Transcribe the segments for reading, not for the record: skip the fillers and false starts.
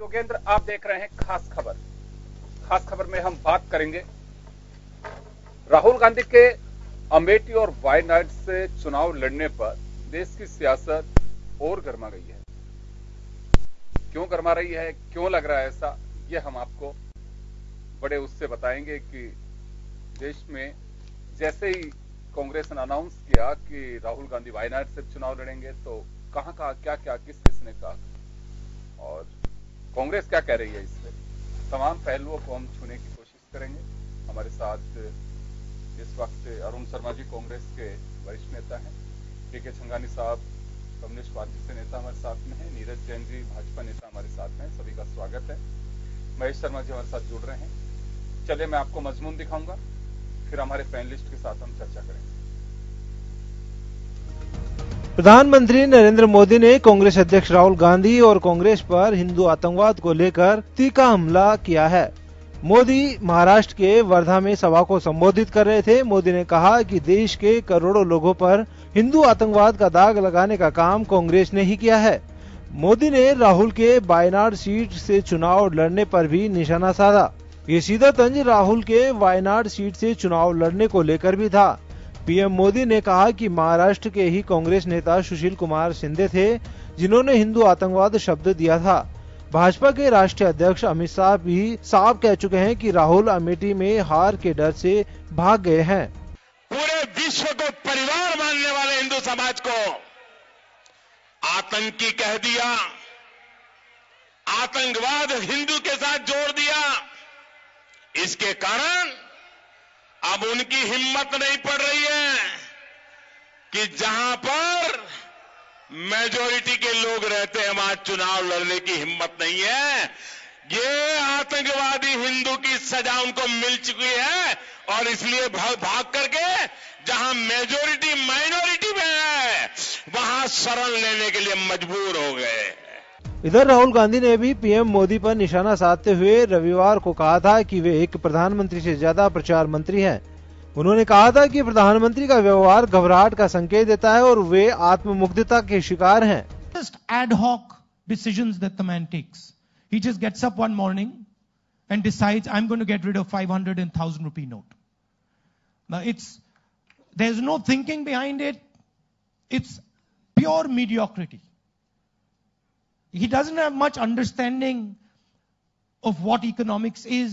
योगेंद्र, आप देख रहे हैं खास खबर। खास खबर में हम बात करेंगे राहुल गांधी के अमेठी और वायनाड से चुनाव लड़ने पर देश की सियासत और गर्मा गई है। क्यों गर्मा रही है, क्यों लग रहा है ऐसा, ये हम आपको बड़े उससे बताएंगे कि देश में जैसे ही कांग्रेस ने अनाउंस किया कि राहुल गांधी वायनाड से चुनाव लड़ेंगे तो कहां कहा, क्या क्या, किस किसने कहा और कांग्रेस क्या कह रही है, इससे तमाम पहलुओं को हम छूने की कोशिश करेंगे। हमारे साथ इस वक्त अरुण शर्मा जी कांग्रेस के वरिष्ठ नेता हैं, के छंगानी साहब कम्युनिस्ट पार्टी से नेता हमारे साथ में हैं, नीरज जैन जी भाजपा नेता हमारे साथ हैं, सभी का स्वागत है। महेश शर्मा जी हमारे साथ जुड़ रहे हैं। चलिए मैं आपको मजमून दिखाऊंगा, फिर हमारे पैनलिस्ट के साथ हम चर्चा करेंगे। प्रधानमंत्री नरेंद्र मोदी ने कांग्रेस अध्यक्ष राहुल गांधी और कांग्रेस पर हिंदू आतंकवाद को लेकर तीखा हमला किया है। मोदी महाराष्ट्र के वर्धा में सभा को संबोधित कर रहे थे। मोदी ने कहा कि देश के करोड़ों लोगों पर हिंदू आतंकवाद का दाग लगाने का काम कांग्रेस ने ही किया है। मोदी ने राहुल के वायनाड सीट से चुनाव लड़ने पर भी निशाना साधा। ये सीधा तंज राहुल के वायनाड सीट से चुनाव लड़ने को लेकर भी था। पीएम मोदी ने कहा कि महाराष्ट्र के ही कांग्रेस नेता सुशील कुमार शिंदे थे जिन्होंने हिंदू आतंकवाद शब्द दिया था। भाजपा के राष्ट्रीय अध्यक्ष अमित शाह भी साफ कह चुके हैं कि राहुल अमेठी में हार के डर से भाग गए हैं। पूरे विश्व को परिवार मानने वाले हिंदू समाज को आतंकी कह दिया, आतंकवाद हिंदू के साथ जोड़ दिया। इसके कारण अब उनकी हिम्मत नहीं पड़ रही है कि जहां पर मेजोरिटी के लोग रहते हैं वहां चुनाव लड़ने की हिम्मत नहीं है। ये आतंकवादी हिंदू की सजा उनको मिल चुकी है और इसलिए भाग करके जहां मेजोरिटी माइनॉरिटी में है वहां शरण लेने के लिए मजबूर हो गए। इधर राहुल गांधी ने भी पीएम मोदी पर निशाना साधते हुए रविवार को कहा था कि वे एक प्रधानमंत्री से ज्यादा प्रचार मंत्री हैं। उन्होंने कहा था कि प्रधानमंत्री का व्यवहार घबराहट का संकेत देता है और वे आत्ममुग्धता के शिकार हैं। Just ad hoc decisions that the man takes. He just gets up one morning and decides, I'm going to get rid of 500 and 1,000 rupee note. Now there's no thinking behind it. It's pure mediocrity. He doesn't have much understanding of what economics is.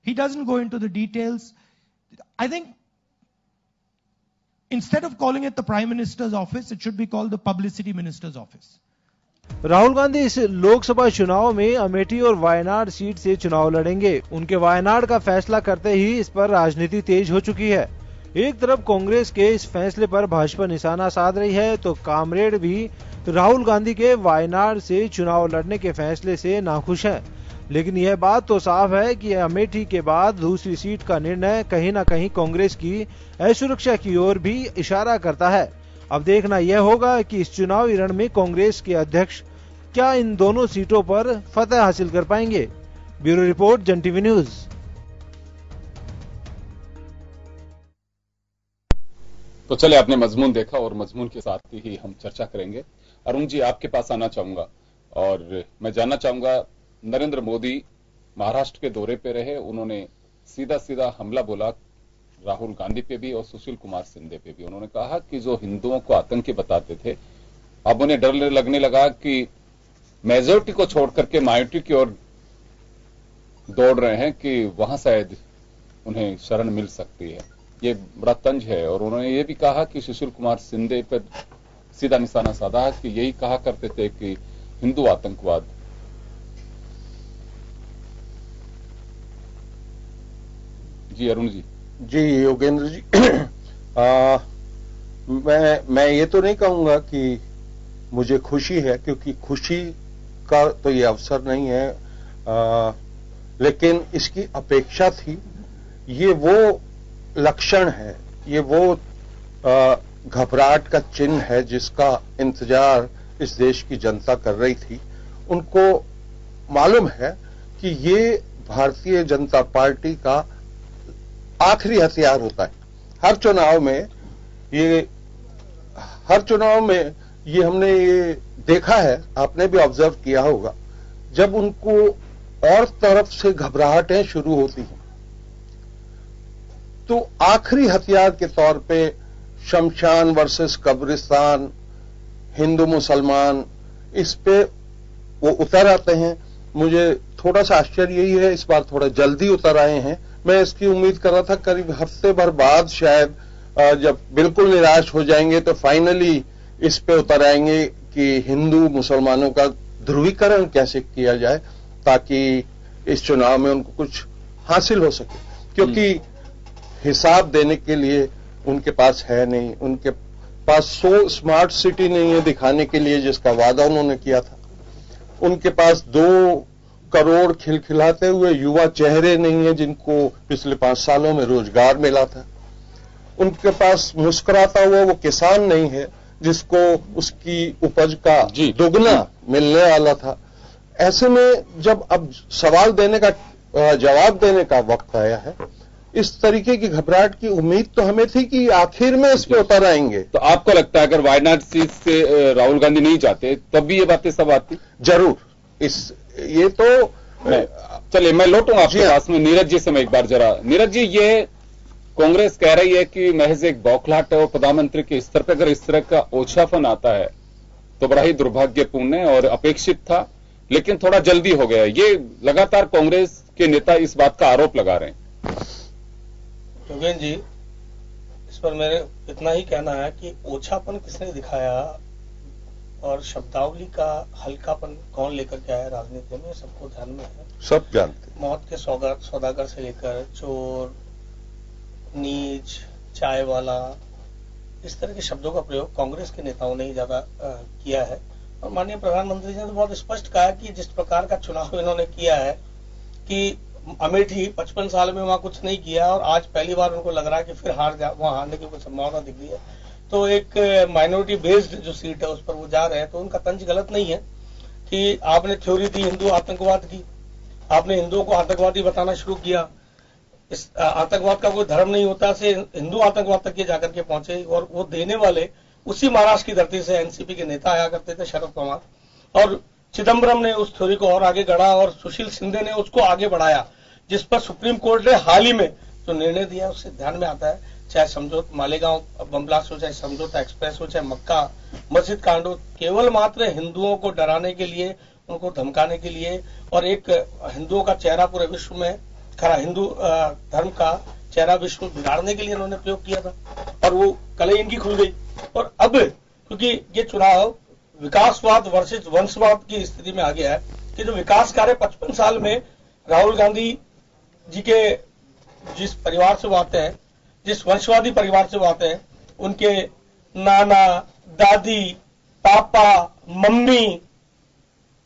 He doesn't go into the details. I think instead of calling it the Prime Minister's office, it should be called the Publicity Minister's office. Rahul Gandhi इस लोकसभा चुनाव में अमेठी और Wayanad seat से चुनाव लड़ेंगे। उनके वायनाड का फैसला करते ही इस पर राजनीति तेज हो चुकी है। एक तरफ कांग्रेस के इस फैसले पर भाजपा निशाना साध रही है तो कामरेड भी राहुल गांधी के वायनाड से चुनाव लड़ने के फैसले से नाखुश हैं। लेकिन यह बात तो साफ है कि अमेठी के बाद दूसरी सीट का निर्णय कहीं न कहीं कांग्रेस की असुरक्षा की ओर भी इशारा करता है। अब देखना यह होगा कि इस चुनावी रण में कांग्रेस के अध्यक्ष क्या इन दोनों सीटों पर फतह हासिल कर पाएंगे। ब्यूरो रिपोर्ट, जन टीवी न्यूज। तो चले, आपने मजमून देखा और मजमून के साथ ही हम चर्चा करेंगे। अरुण जी, आपके पास आना चाहूंगा और मैं जानना चाहूंगा, नरेंद्र मोदी महाराष्ट्र के दौरे पे रहे, उन्होंने सीधा सीधा हमला बोला राहुल गांधी पे भी और सुशील कुमार शिंदे पे भी। उन्होंने कहा कि जो हिंदुओं को आतंकी बताते थे, अब उन्हें डर लगने लगा कि मेजोरिटी को छोड़ करके माइनॉरिटी की ओर दौड़ रहे हैं कि वहां शायद उन्हें शरण मिल सकती है। ये बड़ा तंज है। और उन्होंने ये भी कहा कि सुशील कुमार शिंदे पर सीधा निशाना साधा कि यही कहा करते थे कि हिंदू आतंकवाद। जी अरुण जी। जी योगेंद्र जी, मैं ये तो नहीं कहूंगा कि मुझे खुशी है, क्योंकि खुशी का तो ये अवसर नहीं है, लेकिन इसकी अपेक्षा थी। ये वो लक्षण है, ये वो घबराहट का चिन्ह है जिसका इंतजार इस देश की जनता कर रही थी। उनको मालूम है कि ये भारतीय जनता पार्टी का आखिरी हथियार होता है। हर चुनाव में ये हमने ये देखा है, आपने भी ऑब्जर्व किया होगा, जब उनको और तरफ से घबराहटें शुरू होती हैं तो आखिरी हथियार के तौर पे शमशान वर्सेस कब्रिस्तान, हिंदू मुसलमान, इस पे वो उतर आते हैं। मुझे थोड़ा सा आश्चर्य यही है इस बार थोड़ा जल्दी उतर आए हैं। मैं इसकी उम्मीद कर रहा था करीब हफ्ते भर बाद शायद जब बिल्कुल निराश हो जाएंगे तो फाइनली इस पे उतर आएंगे कि हिंदू मुसलमानों का ध्रुवीकरण कैसे किया जाए ताकि इस चुनाव में उनको कुछ हासिल हो सके, क्योंकि हिसाब देने के लिए उनके पास है नहीं, उनके पास 100 स्मार्ट सिटी नहीं है दिखाने के लिए जिसका वादा उन्होंने किया था, उनके पास 2 करोड़ खिलखिलाते हुए युवा चेहरे नहीं है जिनको पिछले 5 सालों में रोजगार मिला था, उनके पास मुस्कुराता हुआ वो किसान नहीं है जिसको उसकी उपज का दोगुना मिलने वाला था। ऐसे में जब अब सवाल देने का जवाब देने का वक्त आया है, इस तरीके की घबराहट की उम्मीद तो हमें थी कि आखिर में इस पे उतर आएंगे। तो आपको लगता है अगर वायनाड सीट से राहुल गांधी नहीं जाते तब भी ये बातें सब आती? जरूर। ये तो चलिए मैं लौटूंगा आपके पास में नीरज जी से। मैं एक बार जरा नीरज जी, ये कांग्रेस कह रही है कि महज एक बौखलाहट है और प्रधानमंत्री के स्तर पर अगर इस तरह का ओछापन आता है तो बड़ा ही दुर्भाग्यपूर्ण है और अपेक्षित था, लेकिन थोड़ा जल्दी हो गया। ये लगातार कांग्रेस के नेता इस बात का आरोप लगा रहे हैं। योगेन जी, इस पर मेरे इतना ही कहना है कि ओछापन किसने दिखाया और शब्दावली का हल्कापन कौन लेकर के आया राजनीति में, सबको ध्यान में है, सब जानते। मौत के सौदागर से लेकर चोर, नीच, चाय वाला, इस तरह के शब्दों का प्रयोग कांग्रेस के नेताओं ने ही ज्यादा किया है। और माननीय प्रधानमंत्री जी ने तो बहुत स्पष्ट कहा कि जिस प्रकार का चुनाव इन्होंने किया है कि अमेठी 55 साल में वहां कुछ नहीं किया और आज पहली बार उनको लग रहा है कि फिर वहां हारने की कुछ संभावना दिख रही है, तो एक माइनॉरिटी बेस्ड जो सीट है उस पर वो जा रहे हैं। तो उनका तंज गलत नहीं है कि आपने थ्योरी दी हिंदू आतंकवाद की, आपने हिंदुओं को आतंकवादी बताना शुरू किया। इस आतंकवाद का कोई धर्म नहीं होता से हिंदू आतंकवाद तक ये जाकर के पहुंचे और वो देने वाले उसी महाराष्ट्र की धरती से एनसीपी के नेता आया करते थे, शरद पवार, और चिदम्बरम ने उस थ्योरी को और आगे गढ़ा और सुशील शिंदे ने उसको आगे बढ़ाया, जिस पर सुप्रीम कोर्ट ने हाल ही में जो निर्णय दिया उससे ध्यान में आता है, चाहे समझौता मालेगांव बम ब्लास्ट हो, चाहे समझौता एक्सप्रेस हो, चाहे मक्का मस्जिद कांड हो, केवल मात्र हिंदुओं को डराने के लिए, उनको धमकाने के लिए और एक हिंदुओं का चेहरा पूरे विश्व में खरा हिंदू धर्म का चेहरा विश्व में बिगाड़ने के लिए उन्होंने प्रयोग किया था और वो कलई इनकी खुल गई। और अब क्योंकि ये चुनाव विकासवाद वर्सेस वंशवाद की स्थिति में आ गया है कि जो विकास कार्य 55 साल में राहुल गांधी जी के जिस परिवार से वो आते हैं, जिस वंशवादी परिवार से वो आते हैं, उनके नाना, दादी, पापा, मम्मी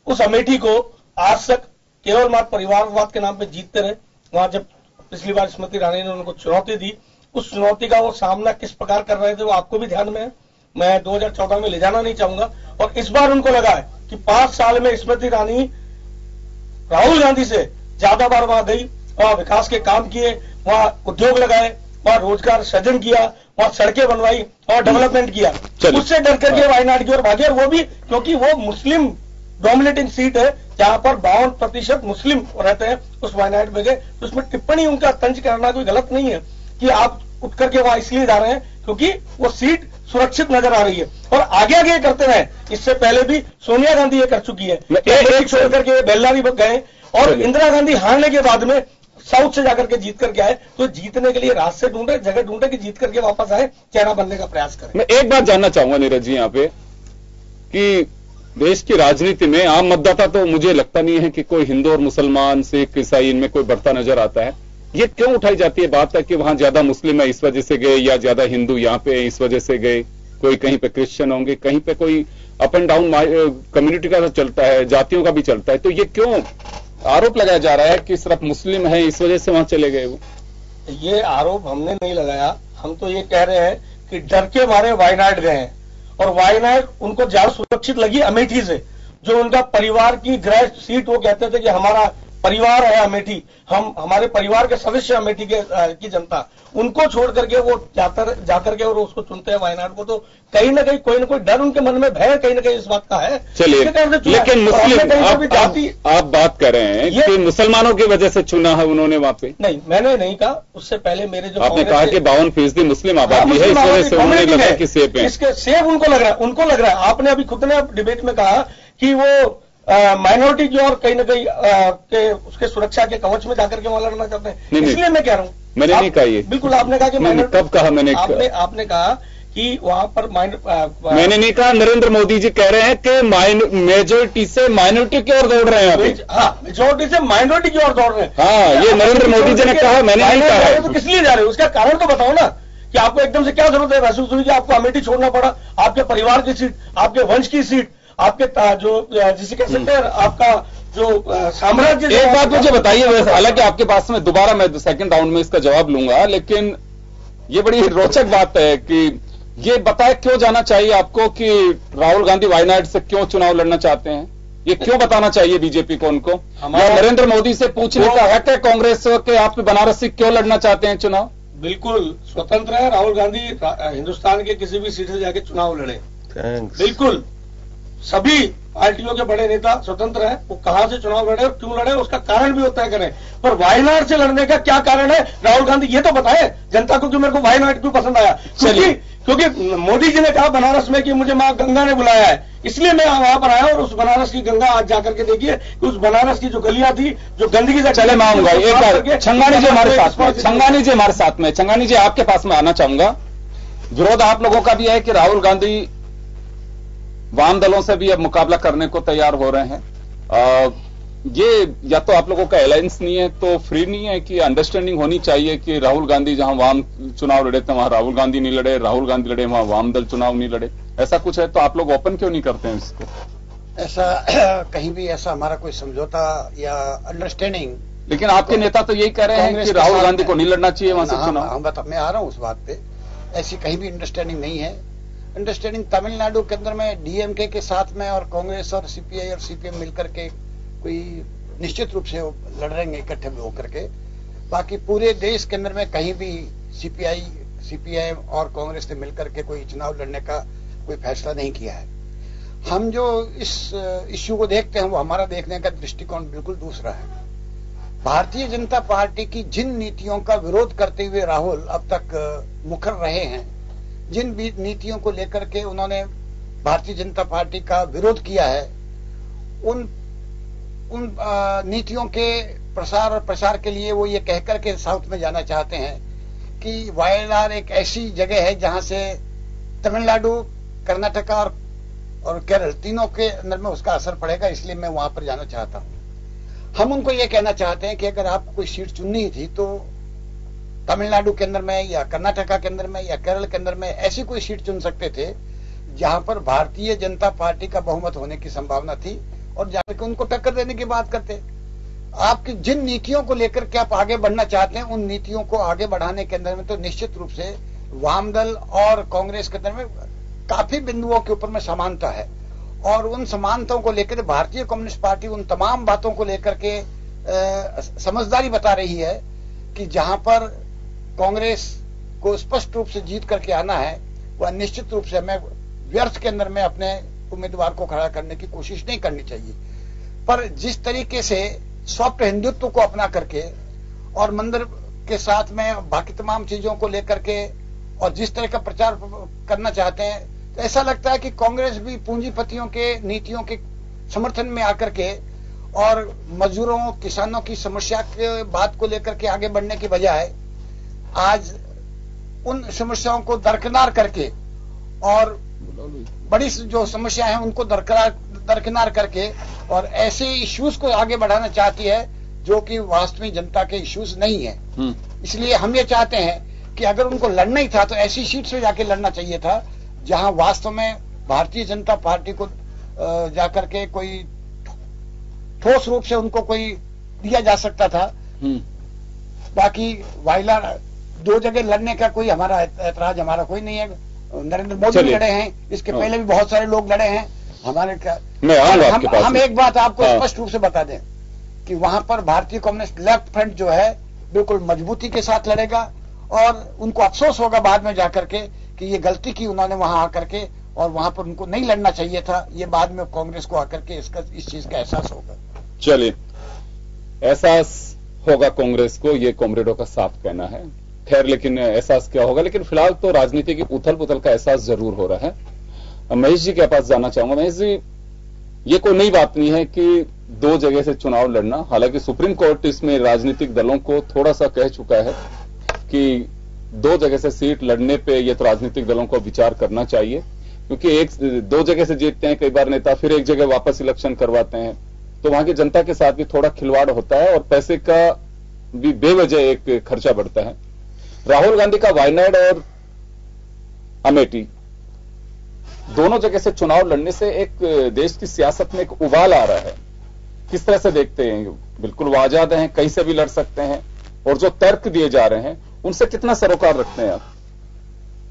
उस अमेठी को आज तक केवल मात्र परिवारवाद के नाम पे जीतते रहे। वहां जब पिछली बार स्मृति ईरानी ने उनको चुनौती दी, उस चुनौती का वो सामना किस प्रकार कर रहे थे वो आपको भी ध्यान में है, मैं 2014 में ले जाना नहीं चाहूंगा। और इस बार उनको लगा है कि 5 साल में स्मृति ईरानी राहुल गांधी से ज्यादा बार वहां गई, वहां विकास के काम किए, वहां उद्योग लगाए, वहां रोजगार सृजन किया, वहां सड़कें बनवाई और डेवलपमेंट किया। उससे डर करके वायनाड की ओर भागे और वो भी क्योंकि वो मुस्लिम डोमिनेटिंग सीट है जहां पर 52% मुस्लिम रहते हैं, उस वायनाड में गए। तो उसमें टिप्पणी उनका तंज करना कोई गलत नहीं है कि आप उठ करके वहां इसलिए जा रहे हैं क्योंकि वो सीट सुरक्षित नजर आ रही है और आगे आगे करते रहे। इससे पहले भी सोनिया गांधी ये कर चुकी है, एक छोड़ करके बेल्लारी गए और इंदिरा गांधी हारने के बाद में साउथ से जाकर के जीत करके आए। तो जीतने के लिए रास्ते ढूंढे, जगह ढूंढे कि जीत करके वापस आए, चेहरा बनने का प्रयास करें। मैं एक बात जानना चाहूंगा नीरज जी यहाँ पे कि देश की राजनीति में आम मतदाता तो मुझे लगता नहीं है कि कोई हिंदू और मुसलमान, सिख, ईसाई इनमें कोई बढ़ता नजर आता है। ये क्यों उठाई जाती है बात है कि वहां ज्यादा मुस्लिम है इस वजह से गए या ज्यादा हिंदू यहाँ पे इस वजह से गए, कोई कहीं पे क्रिश्चियन होंगे, कहीं पे कोई अप एंड डाउन कम्युनिटी का चलता है, जातियों का भी चलता है। तो ये क्यों आरोप लगाया जा रहा है कि सिर्फ मुस्लिम है इस वजह से वहां चले गए? वो ये आरोप हमने नहीं लगाया, हम तो ये कह रहे हैं कि डर के मारे वायनाड गए हैं और वायनाड उनको ज्यादा सुरक्षित लगी अमेठी से, जो उनका परिवार की गृह सीट। वो कहते थे कि हमारा परिवार है अमेठी, हम हमारे परिवार के सदस्य अमेठी की जनता, उनको छोड़ करके वो जाकर के और उसको चुनते हैं वायनाड को, तो कहीं ना कहीं कोई ना कोई डर उनके मन में भय कहीं ना कहीं इस बात का है। चलिए, लेकिन मुस्लिम आप बात कर रहे हैं कि मुसलमानों की वजह से चुना है उन्होंने वहां पे? नहीं, मैंने नहीं कहा। उससे पहले मेरे जो आपने कहा कि 52% मुस्लिम आबादी है, इस वजह से उन्होंने लगा कि सेफ है। इसके सेफ उनको लग रहा है। आपने अभी खुद ने डिबेट में कहा कि वो माइनॉरिटी जो और कहीं ना कहीं के उसके सुरक्षा के कवच में जाकर के वहां लड़ना चाहते हैं, इसलिए मैं कह रहा हूं। मैंने नहीं कहा ये, बिल्कुल आपने कहा कि कब कहा मैंने? आपने कहा कि वहां पर मैंने नहीं कहा। नरेंद्र मोदी जी कह रहे हैं कि मेजोरिटी से माइनॉरिटी की ओर दौड़ रहे हैं। हाँ, मेजोरिटी से माइनॉरिटी की ओर दौड़ रहे हैं। हाँ, ये नरेंद्र मोदी जी ने कहा, मैंने नहीं कहा। तो किस लिए जा रहे हो? उसका कारण तो बताओ ना, कि आपको एकदम से क्या जरूरत है महसूस हुई कि आपको अमेठी छोड़ना पड़ा? आपके परिवार की सीट, आपके वंश की सीट, आपके जो जिसे कह सकते हैं आपका जो साम्राज्य। एक बात मुझे बताइए, वैसे हालांकि आपके पास में दोबारा मैं सेकंड राउंड में इसका जवाब लूंगा, लेकिन ये बड़ी रोचक बात है कि ये बताए क्यों जाना चाहिए आपको कि राहुल गांधी वायनाड से क्यों चुनाव लड़ना चाहते हैं? ये क्यों बताना चाहिए बीजेपी को उनको? या नरेंद्र मोदी से पूछने का हक है कांग्रेस के, आप बनारस से क्यों लड़ना चाहते हैं चुनाव? बिल्कुल स्वतंत्र है। राहुल गांधी हिंदुस्तान के किसी भी सीट से जाके चुनाव लड़े, बिल्कुल। सभी पार्टियों के बड़े नेता स्वतंत्र हैं, वो कहां से चुनाव लड़े और क्यों लड़े उसका कारण भी वो तय करें। पर वायनाड से लड़ने का क्या कारण है राहुल गांधी, ये तो बताएं जनता को कि मेरे को वायनाड क्यों पसंद आया। क्योंकि मोदी जी ने कहा बनारस में कि मुझे मां गंगा ने बुलाया है, इसलिए मैं वहां पर आया। और उस बनारस की गंगा आज जाकर के देखिए कि उस बनारस की जो गलियां थी, जो गंदगी से चले, मैं आऊंगा एक बार। छंगानी जी हमारे साथ में, छंगानी जी हमारे साथ में। छंगानी जी आपके पास में आना चाहूंगा। विरोध आप लोगों का भी है कि राहुल गांधी वाम दलों से भी अब मुकाबला करने को तैयार हो रहे हैं। ये या तो आप लोगों का अलायंस नहीं है तो फ्री नहीं है, कि अंडरस्टैंडिंग होनी चाहिए कि राहुल गांधी जहां वाम चुनाव लड़े थे वहां राहुल गांधी नहीं लड़े, राहुल गांधी लड़े वहां वाम दल चुनाव नहीं लड़े, ऐसा कुछ है? तो आप लोग ओपन क्यों नहीं करते हैं इसको? ऐसा कहीं भी ऐसा हमारा कोई समझौता या अंडरस्टैंडिंग। लेकिन आपके नेता तो यही कह रहे हैं कि राहुल गांधी को नहीं लड़ना चाहिए वहां से चुनाव। मैं आ रहा हूं उस बात पे। ऐसी कहीं भी अंडरस्टैंडिंग नहीं है। अंडरस्टैंडिंग तमिलनाडु के अंदर में डीएमके के साथ में और कांग्रेस और सीपीआई और सीपीएम मिलकर के कोई निश्चित रूप से लड़ रहे हैं इकट्ठे होकर के। बाकी पूरे देश के अंदर में कहीं भी सीपीआई, सीपीआई और कांग्रेस ने मिलकर के कोई चुनाव लड़ने का कोई फैसला नहीं किया है। हम जो इस इश्यू को देखते हैं वो हमारा देखने का दृष्टिकोण बिल्कुल दूसरा है। भारतीय जनता पार्टी की जिन नीतियों का विरोध करते हुए राहुल अब तक मुखर रहे हैं, जिन भी नीतियों को लेकर के उन्होंने भारतीय जनता पार्टी का विरोध किया है, उन नीतियों के प्रसार और प्रसार के लिए वो ये कहकर के साउथ में जाना चाहते हैं कि वायनाड एक ऐसी जगह है जहां से तमिलनाडु, कर्नाटका और केरल तीनों के अंदर में उसका असर पड़ेगा, इसलिए मैं वहां पर जाना चाहता हूं। हम उनको ये कहना चाहते हैं कि अगर आपको कोई सीट चुननी थी तो तमिलनाडु के अंदर में या कर्नाटका के अंदर में या केरल के अंदर में ऐसी कोई सीट चुन सकते थे जहां पर भारतीय जनता पार्टी का बहुमत होने की संभावना थी और जाकर उनको टक्कर देने की बात करते। आपकी जिन नीतियों को लेकर के आप आगे बढ़ना चाहते हैं, उन नीतियों को आगे बढ़ाने के अंदर में तो निश्चित रूप से वामदल और कांग्रेस के अंदर में काफी बिंदुओं के ऊपर में समानता है। और उन समानताओं को लेकर भारतीय कम्युनिस्ट पार्टी उन तमाम बातों को लेकर के समझदारी बता रही है कि जहां पर कांग्रेस को स्पष्ट रूप से जीत करके आना है, वह निश्चित रूप से हमें व्यर्थ के अंदर में अपने उम्मीदवार को खड़ा करने की कोशिश नहीं करनी चाहिए। पर जिस तरीके से सॉफ्ट हिंदुत्व को अपना करके और मंदिर के साथ में बाकी तमाम चीजों को लेकर के और जिस तरह का प्रचार करना चाहते हैं, तो ऐसा लगता है कि कांग्रेस भी पूंजीपतियों के नीतियों के समर्थन में आकर के और मजदूरों, किसानों की समस्या के बात को लेकर के आगे बढ़ने की बजाय आज उन समस्याओं को दरकिनार करके और बड़ी जो समस्या है उनको दरकिनार करके और ऐसे इश्यूज को आगे बढ़ाना चाहती है जो कि वास्तविक जनता के इश्यूज नहीं है। इसलिए हम ये चाहते हैं कि अगर उनको लड़ना ही था तो ऐसी सीट से जाके लड़ना चाहिए था जहां वास्तव में भारतीय जनता पार्टी को जाकर के कोई ठोस रूप से उनको कोई दिया जा सकता था। बाकी वायनाड दो जगह लड़ने का कोई हमारा ऐतराज हमारा कोई नहीं है। नरेंद्र मोदी भी लड़े हैं, इसके पहले भी बहुत सारे लोग लड़े हैं हमारे का। हम एक बात आपको स्पष्ट रूप से बता दें कि वहां पर भारतीय कम्युनिस्ट लेफ्ट फ्रंट जो है बिल्कुल मजबूती के साथ लड़ेगा और उनको अफसोस होगा बाद में जाकर के कि ये गलती की उन्होंने वहां आकर के और वहां पर उनको नहीं लड़ना चाहिए था। ये बाद में कांग्रेस को आकर के इस चीज का एहसास होगा। चलिए, एहसास होगा कांग्रेस को, ये कॉमरेडों का साफ कहना है। खैर, लेकिन एहसास क्या होगा, लेकिन फिलहाल तो राजनीति की उथल पुथल का एहसास जरूर हो रहा है। महेश जी के पास जाना चाहूंगा। महेश जी, ये कोई नई बात नहीं है कि दो जगह से चुनाव लड़ना। हालांकि सुप्रीम कोर्ट इसमें राजनीतिक दलों को थोड़ा सा कह चुका है कि दो जगह से सीट लड़ने पे ये तो राजनीतिक दलों को विचार करना चाहिए, क्योंकि दो जगह से जीतते हैं कई बार नेता, फिर एक जगह वापस इलेक्शन करवाते हैं, तो वहां की जनता के साथ भी थोड़ा खिलवाड़ होता है और पैसे का भी बेवजह एक खर्चा बढ़ता है। राहुल गांधी का वायनाड और अमेठी दोनों जगह से चुनाव लड़ने से एक देश की सियासत में एक उबाल आ रहा है। किस तरह से देखते हैं? बिल्कुल वो आजाद हैं, कहीं से भी लड़ सकते हैं, और जो तर्क दिए जा रहे हैं उनसे कितना सरोकार रखते हैं आप?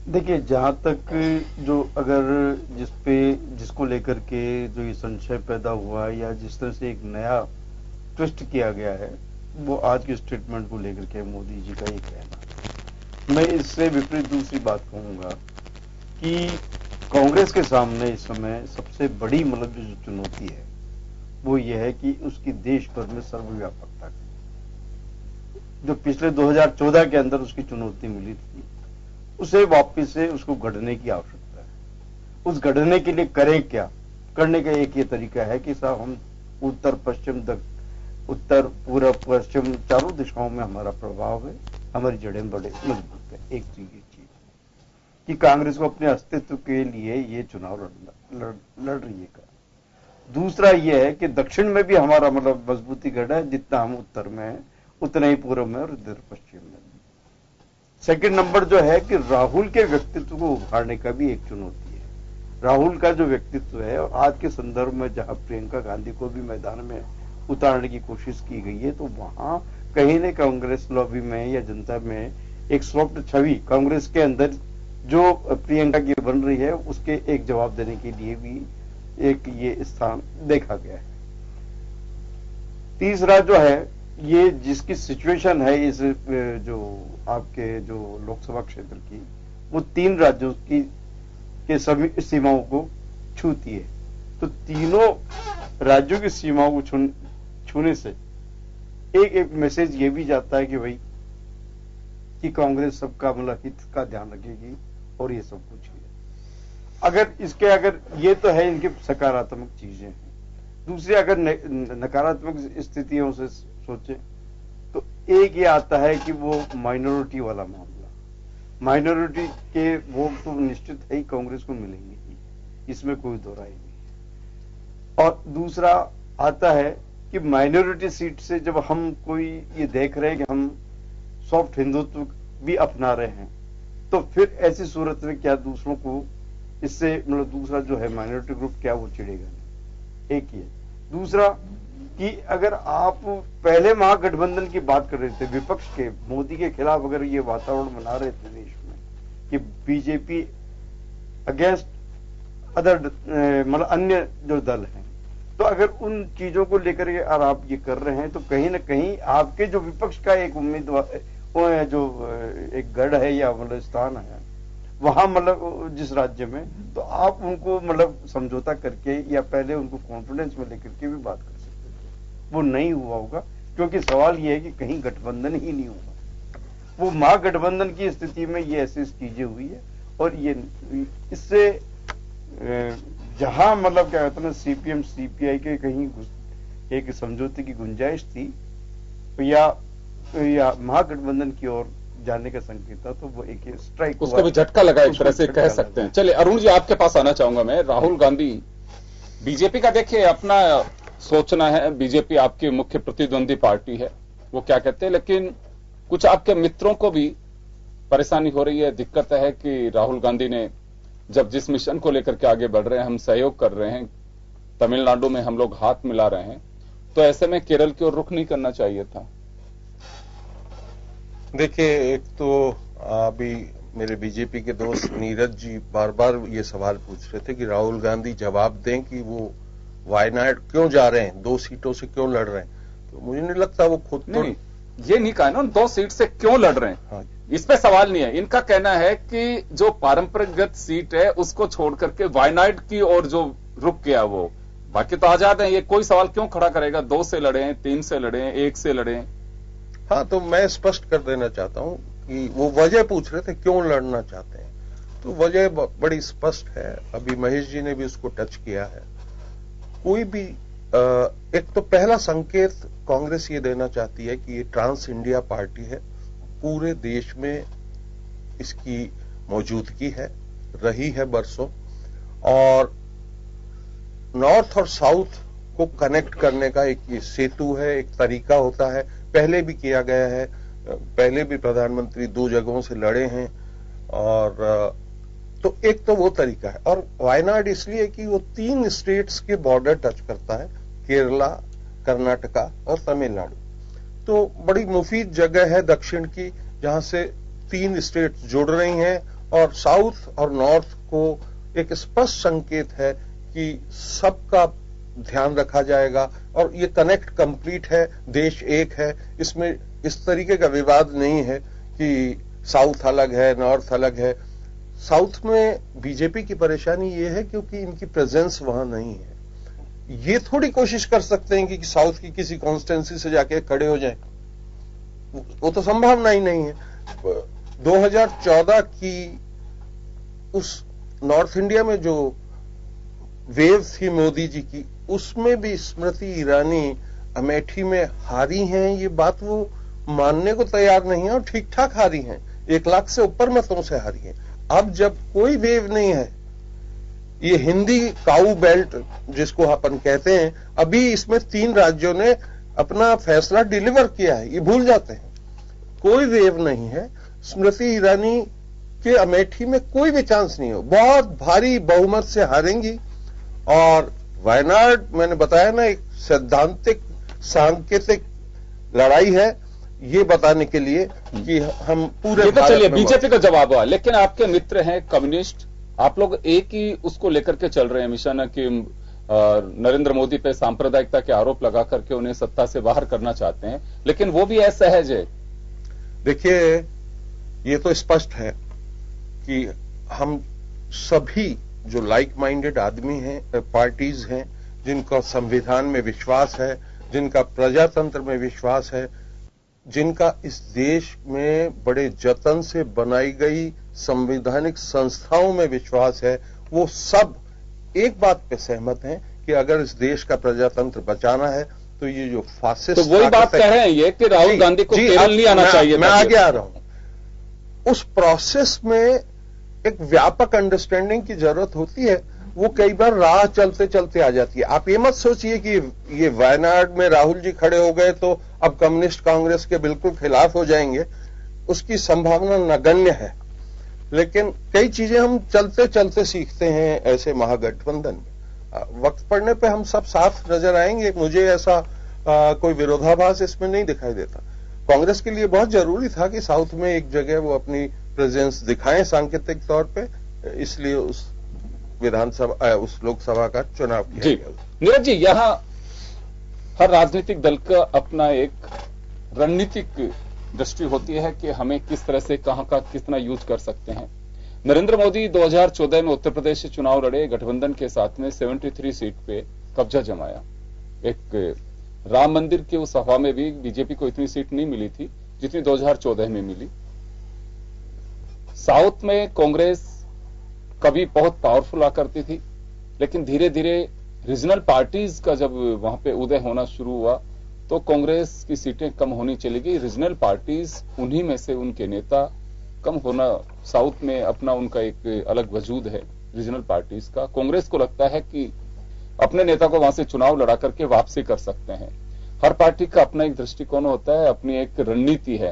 देखिए, जहां तक जो अगर जिसको लेकर के जो ये संशय पैदा हुआ है या जिस तरह से एक नया ट्विस्ट किया गया है, वो आज के स्टेटमेंट को लेकर के मोदी जी का ये कहना। मैं इससे विपरीत दूसरी बात कहूंगा कि कांग्रेस के सामने इस समय सबसे बड़ी मतलब जो चुनौती है वो ये है कि उसकी देश भर में सर्वव्यापकता की, जो पिछले 2014 के अंदर उसकी चुनौती मिली थी, उसे वापस से उसको गढ़ने की आवश्यकता है। उस गढ़ने के लिए करें क्या? करने का एक ये तरीका है कि साहब हम उत्तर पश्चिम उत्तर पूर्व पश्चिम चारों दिशाओं में हमारा प्रभाव है, हमारी जड़ें बड़े मजबूत है। एक चीज कि कांग्रेस को अपने अस्तित्व के लिए ये चुनाव लड़ रही है। दूसरा ये है कि दक्षिण में भी हमारा मतलब मजबूती गढ़ है, जितना हम उत्तर में है उतना ही पूर्व में और इधर पश्चिम में। सेकंड नंबर जो है कि राहुल के व्यक्तित्व को उभारने का भी एक चुनौती है। राहुल का जो व्यक्तित्व है, और आज के संदर्भ में जहां प्रियंका गांधी को भी मैदान में उतारने की कोशिश की गई है, तो वहां कहीं न कांग्रेस लॉबी में या जनता में एक सॉफ्ट छवि कांग्रेस के अंदर जो प्रियंका की बन रही है, उसके एक जवाब देने के लिए भी एक ये स्थान देखा गया है। तीसरा जो है, ये जिसकी सिचुएशन है इस जो आपके जो लोकसभा क्षेत्र की, वो 3 राज्यों की के सभी सीमाओं को छूती है। तो तीनों राज्यों की सीमाओं को छूने से एक मैसेज ये भी जाता है कि भाई कि कांग्रेस सबका मतलब हित का ध्यान रखेगी और ये सब कुछ है। अगर ये तो है इनकी सकारात्मक चीजें हैं। दूसरी अगर नकारात्मक स्थितियों से सोचे तो एक ये आता है कि वो माइनॉरिटी वाला मामला, माइनॉरिटी के वोट तो निश्चित है ही कांग्रेस को मिलेंगे ही, इसमें कोई दो राय नहीं। और दूसरा आता है कि माइनॉरिटी सीट से जब हम कोई ये देख रहे हैं कि हम सॉफ्ट हिंदुत्व भी अपना रहे हैं, तो फिर ऐसी सूरत में क्या दूसरों को इससे मतलब दूसरा जो है माइनॉरिटी ग्रुप क्या वो चिढ़ेगा नहीं। एक ही है। दूसरा कि अगर आप पहले महागठबंधन की बात कर रहे थे, विपक्ष के मोदी के खिलाफ अगर ये वातावरण बना रहे थे देश में कि बीजेपी अगेंस्ट अदर मतलब अन्य जो दल हैं, तो अगर उन चीजों को लेकर के और आप ये कर रहे हैं, तो कहीं ना कहीं आपके जो विपक्ष का एक उम्मीदवार जो एक गढ़ है या मतलब स्थान है वहां मतलब जिस राज्य में, तो आप उनको मतलब समझौता करके या पहले उनको कॉन्फिडेंस में लेकर के भी बात कर सकते थे। वो नहीं हुआ होगा, क्योंकि सवाल ये है कि कहीं गठबंधन ही नहीं हुआ। वो महागठबंधन की स्थिति में ये ऐसी चीजें हुई है, और ये इससे जहां मतलब क्या कहते हैं सीपीएम सीपीआई के कहीं एक समझौते की गुंजाइश थी या महागठबंधन की ओर जाने का संकेत था, तो वो एक स्ट्राइक उसको भी झटका लगा, एक तरह से कह सकते हैं। चलिए अरुण जी, आपके पास आना चाहूंगा मैं। राहुल गांधी बीजेपी का देखिए अपना सोचना है, बीजेपी आपकी मुख्य प्रतिद्वंदी पार्टी है, वो क्या कहते हैं, लेकिन कुछ आपके मित्रों को भी परेशानी हो रही है, दिक्कत है कि राहुल गांधी ने जब जिस मिशन को लेकर के आगे बढ़ रहे हैं, हम सहयोग कर रहे हैं, तमिलनाडु में हम लोग हाथ मिला रहे हैं, तो ऐसे में केरल की ओर रुख नहीं करना चाहिए था। देखिए, एक तो अभी मेरे बीजेपी के दोस्त नीरज जी बार बार ये सवाल पूछ रहे थे कि राहुल गांधी जवाब दें कि वो वायनाड क्यों जा रहे हैं, 2 सीटों से क्यों लड़ रहे हैं। तो मुझे नहीं लगता वो खुद नहीं, ये नहीं कहा ना 2 सीट से क्यों लड़ रहे हैं। हाँ, इस पे सवाल नहीं है। इनका कहना है कि जो पारंपरिकगत सीट है उसको छोड़ करके वायनाड की ओर जो रुक गया वो, बाकी तो आजाद है, ये कोई सवाल क्यों खड़ा करेगा। 2 से लड़े, 3 से लड़े, 1 से लड़े। हाँ, तो मैं स्पष्ट कर देना चाहता हूं कि वो वजह पूछ रहे थे क्यों लड़ना चाहते हैं, तो वजह बड़ी स्पष्ट है। अभी महेश जी ने भी उसको टच किया है। कोई भी एक तो पहला संकेत कांग्रेस ये देना चाहती है कि ये ट्रांस इंडिया पार्टी है, पूरे देश में इसकी मौजूदगी है, रही है बरसों, और नॉर्थ और साउथ को कनेक्ट करने का एक सेतु है, एक तरीका होता है। पहले भी किया गया है, पहले भी प्रधानमंत्री 2 जगहों से लड़े हैं, और तो एक तो वो तरीका है। और वायनाड इसलिए कि वो 3 स्टेट्स के बॉर्डर टच करता है, केरला, कर्नाटका और तमिलनाडु। तो बड़ी मुफीद जगह है दक्षिण की, जहां से 3 स्टेट्स जुड़ रही हैं, और साउथ और नॉर्थ को एक स्पष्ट संकेत है कि सबका ध्यान रखा जाएगा, और ये कनेक्ट कंप्लीट है, देश एक है। इसमें इस तरीके का विवाद नहीं है कि साउथ अलग है, नॉर्थ अलग है। साउथ में बीजेपी की परेशानी ये है क्योंकि इनकी प्रेजेंस वहां नहीं है। ये थोड़ी कोशिश कर सकते हैं कि साउथ की किसी कॉन्स्टिट्यूंसी से जाके खड़े हो जाएं, वो तो संभावना ही नहीं है। 2014 की उस नॉर्थ इंडिया में जो वेव थी मोदी जी की, उसमें भी स्मृति ईरानी अमेठी में हारी हैं, ये बात वो मानने को तैयार नहीं है, और ठीक ठाक हारी हैं, 1 लाख से ऊपर मतों से हारी हैं। अब जब कोई वेव नहीं है, ये हिंदी काऊ बेल्ट जिसको अपन कहते हैं, अभी इसमें 3 राज्यों ने अपना फैसला डिलीवर किया है, ये भूल जाते हैं। कोई वेव नहीं है, स्मृति ईरानी के अमेठी में कोई भी चांस नहीं हो, बहुत भारी बहुमत से हारेंगी। और वायनाड, मैंने बताया ना, एक सैद्धांतिक सांकेतिक लड़ाई है, ये बताने के लिए कि हम पूरे, ये तो चलिए बीजेपी का जवाब हुआ, लेकिन आपके मित्र हैं कम्युनिस्ट, आप लोग एक ही उसको लेकर के चल रहे हैं मिशन कि नरेंद्र मोदी पे सांप्रदायिकता के आरोप लगा करके उन्हें सत्ता से बाहर करना चाहते हैं, लेकिन वो भी असहज है। देखिए, ये तो स्पष्ट है कि हम सभी जो लाइक माइंडेड आदमी हैं, पार्टीज हैं, जिनका संविधान में विश्वास है, जिनका प्रजातंत्र में विश्वास है, जिनका इस देश में बड़े जतन से बनाई गई संवैधानिक संस्थाओं में विश्वास है, वो सब एक बात पे सहमत हैं कि अगर इस देश का प्रजातंत्र बचाना है तो ये जो फासिस्ट, तो वही बात कह रहे हैं ये कि राहुल गांधी को केरल नहीं आना चाहिए। मैं आगे आ रहा हूं। उस प्रोसेस में एक व्यापक अंडरस्टैंडिंग की जरूरत होती है, वो कई बार राह चलते चलते आ जाती है। आप ये मत सोचिए कि ये वायनाड में राहुल जी खड़े हो गए तो अब कम्युनिस्ट कांग्रेस के बिल्कुल खिलाफ हो जाएंगे, उसकी संभावना नगण्य है। लेकिन कई चीजें हम चलते चलते सीखते हैं ऐसे महागठबंधन में। वक्त पड़ने पे हम सब साथ नजर आएंगे। मुझे ऐसा कोई विरोधाभास इसमें नहीं दिखाई देता। कांग्रेस के लिए बहुत जरूरी था कि साउथ में एक जगह वो अपनी प्रेजेंस दिखाएं सांकेतिक तौर पे, इसलिए उस विधानसभा, उस लोकसभा का चुनाव किया गया। नीरज जी, यहां हर राजनीतिक दल का अपना एक रणनीतिक दृष्टि होती है कि हमें किस तरह से कहां का कितना यूज कर सकते हैं। नरेंद्र मोदी 2014 में उत्तर प्रदेश से चुनाव लड़े, गठबंधन के साथ में 73 सीट पे कब्जा जमाया। एक राम मंदिर के उस हवा में भी बीजेपी को इतनी सीट नहीं मिली थी जितनी 2014 में मिली। साउथ में कांग्रेस कभी बहुत पावरफुल आ करती थी, लेकिन धीरे धीरे रीजनल पार्टीज का जब वहां पे उदय होना शुरू हुआ तो कांग्रेस की सीटें कम होनी चली गई। रीजनल पार्टीज, उन्हीं में से उनके नेता कम होना, साउथ में अपना उनका एक अलग वजूद है रीजनल पार्टीज का। कांग्रेस को लगता है कि अपने नेता को वहां से चुनाव लड़ा करके वापसी कर सकते हैं। हर पार्टी का अपना एक दृष्टिकोण होता है, अपनी एक रणनीति है।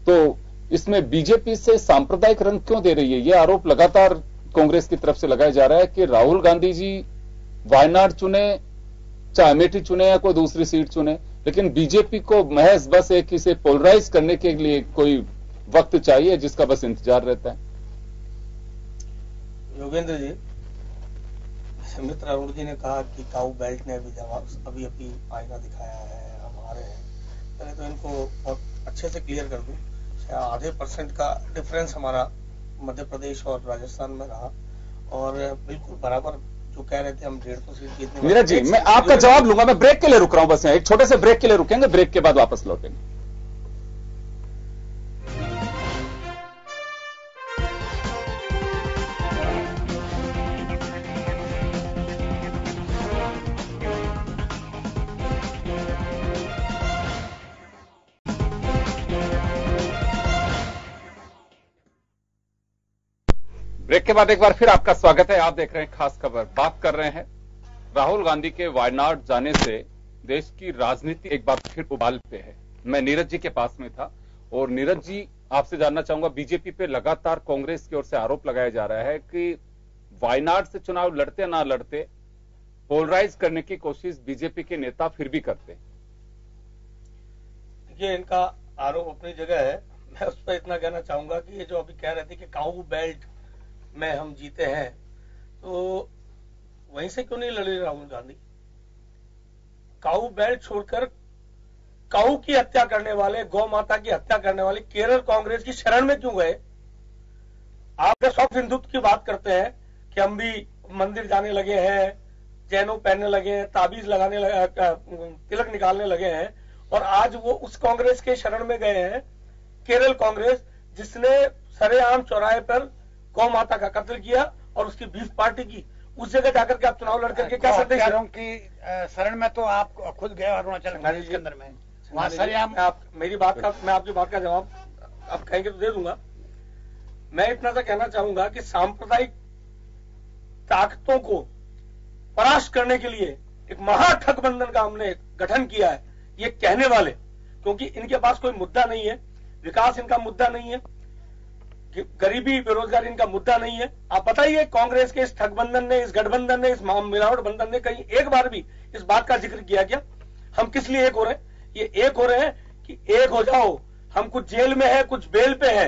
तो इसमें बीजेपी से सांप्रदायिक रंग क्यों दे रही है? यह आरोप लगातार कांग्रेस की तरफ से लगाया जा रहा है कि राहुल गांधी जी वायनाड चुने, चाहे अमेठी चुने या कोई दूसरी सीट चुने, लेकिन बीजेपी को महज बस एक इसे पोलराइज करने के लिए कोई वक्त चाहिए जिसका बस इंतजार रहता है। योगेंद्र जी, मित्र अरुण जी ने कहा कि काऊ बेल्ट ने अभी आईना दिखाया है, हमारे पहले तो इनको बहुत अच्छे से क्लियर कर दूं, आधे % का डिफरेंस हमारा मध्य प्रदेश और राजस्थान में रहा, और बिल्कुल बराबर जो कह रहे थे हम 150 सीट जीतने। नीरज जी, मैं आपका जवाब लूंगा, मैं ब्रेक के लिए रुक रहा हूं, बस यहाँ एक छोटे से ब्रेक के लिए रुकेंगे, ब्रेक के बाद वापस लौटेंगे। ब्रेक के बाद एक बार फिर आपका स्वागत है। आप देख रहे हैं खास खबर। बात कर रहे हैं राहुल गांधी के वायनाड जाने से देश की राजनीति एक बार फिर उबाल पे है। मैं नीरज जी के पास में था और नीरज जी, आपसे जानना चाहूंगा, बीजेपी पे लगातार कांग्रेस की ओर से आरोप लगाया जा रहा है कि वायनाड से चुनाव लड़ते ना लड़ते पोलराइज करने की कोशिश बीजेपी के नेता फिर भी करते हैं। देखिए, इनका आरोप अपनी जगह है। मैं उस पर इतना कहना चाहूंगा कि ये जो अभी कह रहे थे कि काऊ बेल्ट में हम जीते हैं, तो वहीं से क्यों नहीं लड़े राहुल गांधी? काऊ बेल्ट छोड़कर काऊ की हत्या करने वाले, गौ माता की हत्या करने वाले केरल कांग्रेस की शरण में क्यों गए? आप सॉफ्ट हिंदुत्व की बात करते हैं कि हम भी मंदिर जाने लगे हैं, जैनों पहनने लगे हैं, ताबीज लगाने लगे, तिलक निकालने लगे हैं, और आज वो उस कांग्रेस के शरण में गए हैं, केरल कांग्रेस, जिसने सरेआम चौराहे पर गौ माता का कत्ल किया और उसकी बीफ पार्टी की। उस जगह जाकर के आप चुनाव लड़ करके क्या सकते हैं? की शरण में तो आप खुद गए अरुणाचल प्रदेश के अंदर में, वहां सरेआम। आप मेरी बात का, मैं आपकी बात का जवाब आप कहेंगे तो दे दूंगा। मैं इतना सा कहना चाहूंगा कि सांप्रदायिक ताकतों को परास्त करने के लिए एक महागठबंधन का हमने गठन किया है, ये कहने वाले, क्योंकि इनके पास कोई मुद्दा नहीं है, विकास इनका मुद्दा नहीं है, गरीबी बेरोजगारी इनका मुद्दा नहीं है। आप बताइए, कांग्रेस के इस ठगबंधन ने, इस गठबंधन ने, इस मिलावट बंधन ने कहीं एक बार भी इस बात का जिक्र किया क्या? हम किस लिए एक हो रहे हैं? ये एक हो रहे हैं कि एक हो जाओ, हम कुछ जेल में है, कुछ बेल पे है,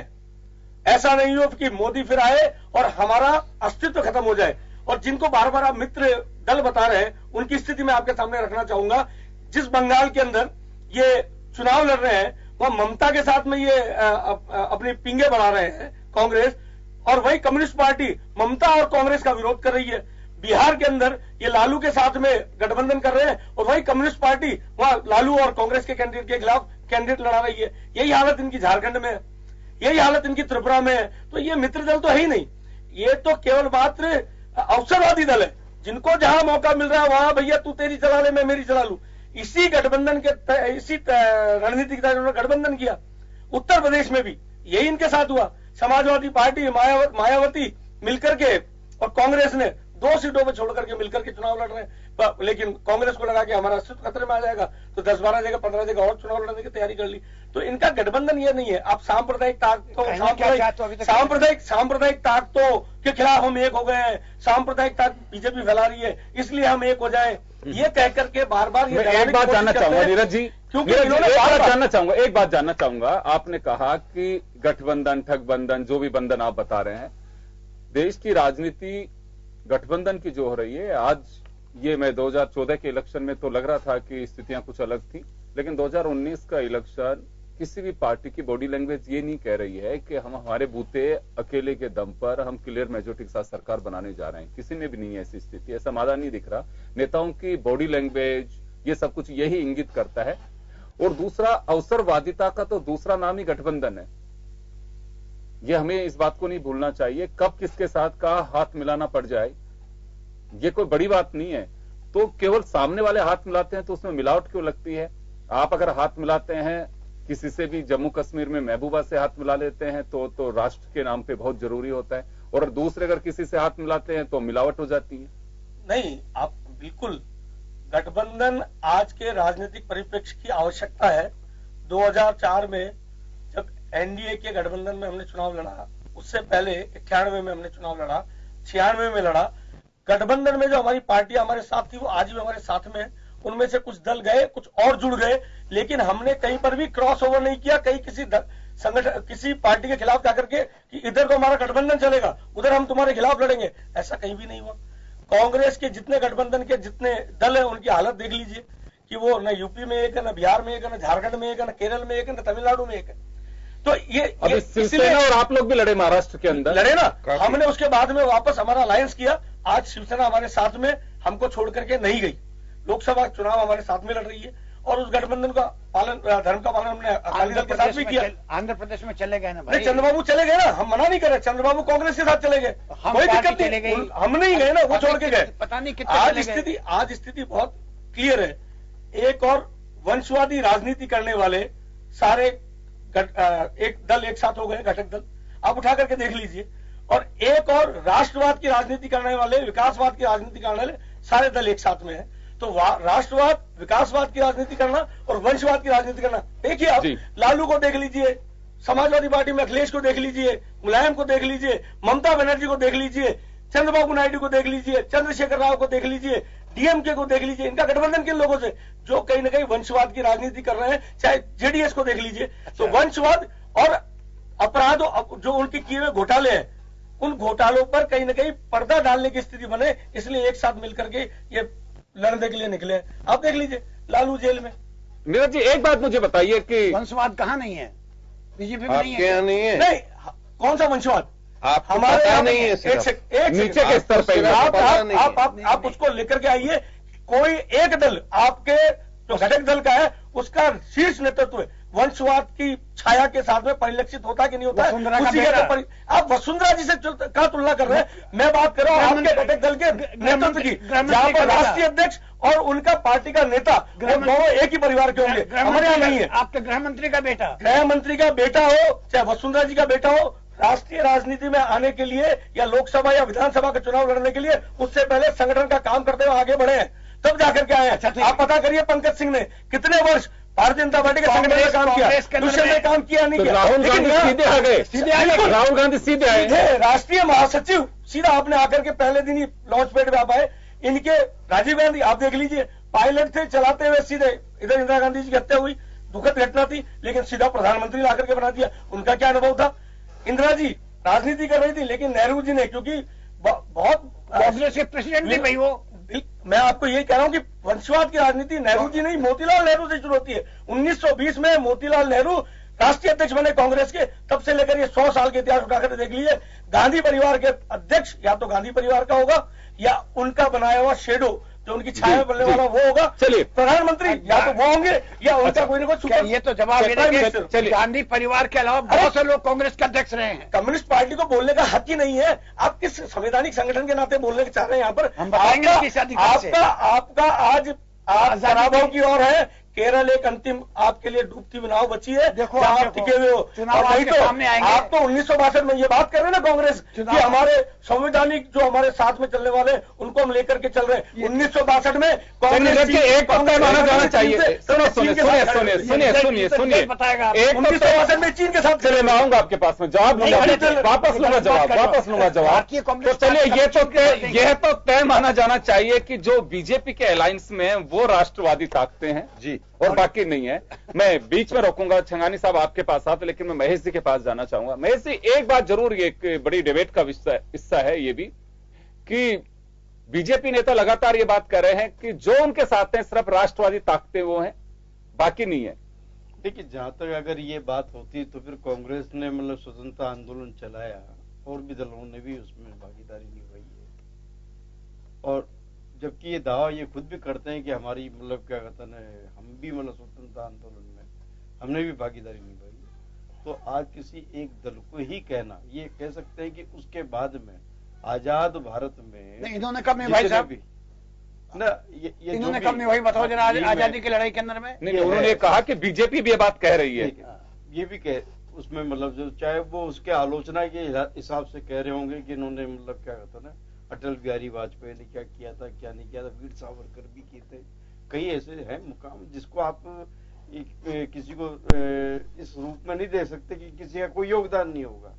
ऐसा नहीं हो कि मोदी फिर आए और हमारा अस्तित्व खत्म हो जाए। और जिनको बार बार आप मित्र दल बता रहे हैं, उनकी स्थिति मैं आपके सामने रखना चाहूंगा। जिस बंगाल के अंदर ये चुनाव लड़ रहे हैं, वह ममता के साथ में ये अपनी पिंगे बढ़ा रहे हैं कांग्रेस, और वही कम्युनिस्ट पार्टी ममता और कांग्रेस का विरोध कर रही है। बिहार के अंदर ये लालू के साथ में गठबंधन कर रहे हैं, और वही कम्युनिस्ट पार्टी वहां लालू और कांग्रेस के कैंडिडेट के खिलाफ कैंडिडेट लड़ा रही है। यही हालत इनकी झारखंड में है, यही हालत इनकी त्रिपुरा में है। तो ये मित्र दल तो है ही नहीं, ये तो केवल मात्र अवसरवादी दल है, जिनको जहां मौका मिल रहा है वहां भैया तू तेरी चला ले, मैं मेरी चला लू। इसी गठबंधन के, इसी रणनीति के तहत उन्होंने गठबंधन किया। उत्तर प्रदेश में भी यही इनके साथ हुआ। समाजवादी पार्टी, मायावती मिलकर के और कांग्रेस ने 2 सीटों पर छोड़ करके मिलकर के चुनाव लड़ रहे हैं, लेकिन कांग्रेस को लगा कि हमारा अस्तित्व खतरे में आ जाएगा, तो 10-12 जगह 15 जगह और चुनाव लड़ने की तैयारी कर ली। तो इनका गठबंधन ये नहीं है। आप सांप्रदायिक ताकतों के खिलाफ हम एक हो गए हैं, सांप्रदायिक ताकत बीजेपी फैला रही है, इसलिए हम एक हो जाए, ये कह करके बार बार ये एक बात जानना चाहूंगा नीरज जी, क्योंकि एक बात जानना चाहूंगा। आपने कहा कि गठबंधन, ठगबंधन, जो भी बंधन आप बता रहे हैं, देश की राजनीति गठबंधन की जो हो रही है आज, ये मैं 2014 के इलेक्शन में तो लग रहा था कि स्थितियां कुछ अलग थी, लेकिन 2019 का इलेक्शन किसी भी पार्टी की बॉडी लैंग्वेज ये नहीं कह रही है कि हम हमारे बूते अकेले के दम पर हम क्लियर मेजोरिटी के साथ सरकार बनाने जा रहे हैं। किसी में भी नहीं है ऐसी स्थिति, ऐसा मादा नहीं दिख रहा। नेताओं की बॉडी लैंग्वेज ये सब कुछ यही इंगित करता है। और दूसरा, अवसरवादिता का तो दूसरा नाम ही गठबंधन है। ये हमें इस बात को नहीं भूलना चाहिए। कब किसके साथ का हाथ मिलाना पड़ जाए ये कोई बड़ी बात नहीं है। तो केवल सामने वाले हाथ मिलाते हैं तो उसमें मिलावट क्यों लगती है? आप अगर हाथ मिलाते हैं किसी से भी, जम्मू कश्मीर में महबूबा से हाथ मिला लेते हैं तो राष्ट्र के नाम पे बहुत जरूरी होता है, और दूसरे अगर किसी से हाथ मिलाते हैं तो मिलावट हो जाती है। नहीं, आप बिल्कुल, गठबंधन आज के राजनीतिक परिप्रेक्ष्य की आवश्यकता है। 2004 में जब एनडीए के गठबंधन में हमने चुनाव लड़ा, उससे पहले 91 में हमने चुनाव लड़ा, 96 में लड़ा। गठबंधन में जो हमारी पार्टियां हमारे साथ थी वो आज भी हमारे साथ में है। उनमें से कुछ दल गए, कुछ और जुड़ गए, लेकिन हमने कहीं पर भी क्रॉस ओवर नहीं किया, कहीं किसी संगठन, किसी पार्टी के खिलाफ जाकर के कि इधर तो हमारा गठबंधन चलेगा, उधर हम तुम्हारे खिलाफ लड़ेंगे, ऐसा कहीं भी नहीं हुआ। कांग्रेस के जितने गठबंधन के जितने दल हैं उनकी हालत देख लीजिए, कि वो न यूपी में एक है, न बिहार में एक है, न झारखंड में एक है, न केरल में एक है, न तमिलनाडु में एक है। तो ये शिवसेना और आप लोग भी लड़े महाराष्ट्र के अंदर, लड़े ना। हमने उसके बाद में वापस हमारा अलायंस किया। आज शिवसेना हमारे साथ में, हमको छोड़ करके नहीं गई। लोकसभा चुनाव हमारे साथ में लड़ रही है और उस गठबंधन का पालन, धर्म का पालन हमने अकाली दल के साथ भी किया। आंध्र प्रदेश में चले गए ना भाई? चंद्रबाबू चले गए ना, हम मना नहीं कर रहे। चंद्रबाबू कांग्रेस के साथ चले गए, कोई दिक्कत नहीं, हम नहीं गए ना, वो छोड़ के गए। पता नहीं कितने आज स्थिति बहुत क्लियर है। एक और वंशवादी राजनीति करने वाले सारे एक दल एक साथ हो गए, घटक दल, आप उठा करके देख लीजिए। और एक और राष्ट्रवाद की राजनीति करने वाले, विकासवाद की राजनीति करने वाले सारे दल एक साथ में है। तो राष्ट्रवाद, विकासवाद की राजनीति करना और वंशवाद की राजनीति करना, देखिए आप लालू को देख लीजिए, समाजवादी पार्टी में अखिलेश को देख लीजिए, मुलायम को देख लीजिए, ममता बनर्जी को देख लीजिए, चंद्रबाबू नायडू को देख लीजिए, चंद्रशेखर राव को देख लीजिए, डीएमके को देख लीजिए। इनका गठबंधन किन लोगों से, जो कहीं ना कहीं वंशवाद की राजनीति कर रहे हैं। चाहे जेडीएस को देख लीजिए। तो वंशवाद और अपराध जो उनके किए हुए घोटाले हैं, उन घोटालों पर कहीं ना कहीं पर्दा डालने की स्थिति बने, इसलिए एक साथ मिलकर के ये लड़ने के लिए निकले। आप देख लीजिए लालू जेल में। नीरज जी, एक बात मुझे बताइए कि वंशवाद कहाँ नहीं है? बीजेपी में नहीं है? नहीं है। नहीं, कौन सा वंशवाद? हमारे यहाँ नहीं है। एक नीचे के स्तर पर आप उसको लेकर के आइए। कोई एक दल आपके जो घटक दल का है, उसका शीर्ष नेतृत्व वंशवाद की छाया के साथ में परिलक्षित होता है कि नहीं होता है? उसी के आप वसुंधरा जी से क्या तुलना कर रहे हैं? मैं बात कर रहा हूं आपके घटक दल के नेतृत्व की, जहां पर राष्ट्रीय अध्यक्ष और उनका पार्टी का नेता दोनों एक ही परिवार के होंगे। हमारे यहाँ नहीं है। आपके गृह मंत्री का बेटा, गृह मंत्री का बेटा हो, चाहे वसुंधरा जी का बेटा हो, राष्ट्रीय राजनीति में आने के लिए या लोकसभा या विधानसभा का चुनाव लड़ने के लिए उससे पहले संगठन का काम करते हुए आगे बढ़े हैं, तब जाकर के आए हैं। आप पता करिए पंकज सिंह ने कितने वर्ष भारतीय जनता पार्टी के संगठन में काम किया, दूसरे में काम किया नहीं किया। राहुल गांधी सीधे आ गए, राहुल गांधी सीधे आए, राष्ट्रीय महासचिव सीधा आपने आकर के पहले दिन ही लॉन्च पैड पे आप आए। इनके राजीव गांधी आप देख लीजिए, पायलट थे, चलाते हुए सीधे इधर इंदिरा गांधी जी की हत्या हुई, दुखद घटना थी, लेकिन सीधा प्रधानमंत्री ला करके बना दिया। उनका क्या अनुभव था? इंदिरा जी राजनीति कर रही थी, लेकिन नेहरू जी ने, क्योंकि बहुत कांग्रेस के प्रेसिडेंट थी भाई वो। मैं आपको यही कह रहा हूं कि वंशवाद की राजनीति नेहरू जी नहीं, मोतीलाल नेहरू से शुरू होती है। 1920 में मोतीलाल नेहरू राष्ट्रीय अध्यक्ष बने कांग्रेस के, तब से लेकर ये 100 साल के इतिहास उठाकर देख लीजिए। गांधी परिवार के अध्यक्ष या तो गांधी परिवार का होगा या उनका बनाया हुआ शेडो जो उनकी छाया में पड़ने वाला वो होगा। चलिए, प्रधानमंत्री या तो वो होंगे या उनका कोई ना कोई। ये तो जवाब देंगे। गांधी परिवार के अलावा बहुत से लोग कांग्रेस के अध्यक्ष रहे हैं। कम्युनिस्ट पार्टी को बोलने का हक ही नहीं है। आप किस संवैधानिक संगठन के नाते बोलने के चाह रहे हैं यहाँ पर? हम बताएंगे आपका आज पराभव की ओर है। केरल एक अंतिम आपके लिए डूबती नाव बची है। देखो आप टिके हुए हो। चुनाव आपके सामने आएंगे। आप तो 1962 में ये बात कर रहे हैं ना कांग्रेस कि हमारे संवैधानिक जो हमारे साथ में चलने वाले उनको हम लेकर के चल रहे हैं। 1962 में कांग्रेस एक पक्का माना जाना चाहिए। सुनिए 1962 में चीन के साथ चले, मैं आऊंगा आपके पास में, जवाब वापस लूंगा जवाब। तो चलिए, यह तो तय माना जाना चाहिए कि जो बीजेपी के अलायंस में है वो राष्ट्रवादी ताकतें हैं जी, और बाकी नहीं है। मैं बीच में रोकूंगा, छंगानी साहब आपके पास आते, लेकिन मैं महेश जी के पास जाना चाहूंगा। महेश जी, एक बात जरूर, ये एक बड़ी डिबेट का हिस्सा है ये भी, कि बीजेपी नेता लगातार ये बात कर रहे हैं कि जो उनके साथ हैं सिर्फ राष्ट्रवादी ताकतें वो हैं, बाकी नहीं है। देखिए, जहां तक अगर ये बात होती तो फिर कांग्रेस ने मतलब स्वतंत्रता आंदोलन चलाया और भी दलों ने भी उसमें भागीदारी निभाई है, और जबकि ये दावा ये खुद भी करते हैं कि हमारी मतलब क्या कहते हैं, हम भी मतलब स्वतंत्रता आंदोलन में हमने भी भागीदारी निभाई है। तो आज किसी एक दल को ही कहना, ये कह सकते हैं कि उसके बाद में आजाद भारत में इन्होंने कब निभाई साहब? ये इन्होंने कब निभाई बताओ जरा, आजादी की लड़ाई के अंदर में? नहीं, उन्होंने कहा कि बीजेपी भी ये बात कह रही है। ये भी कह उसमें मतलब जो चाहे वो उसके आलोचना के हिसाब से कह रहे होंगे कि इन्होंने मतलब क्या कहता ना, अटल बिहारी वाजपेयी ने क्या किया था, क्या नहीं किया था, वीर सावरकर भी किए थे। कई ऐसे हैं मुकाम जिसको आप किसी को इस रूप में नहीं दे सकते कि किसी का कोई योगदान नहीं होगा।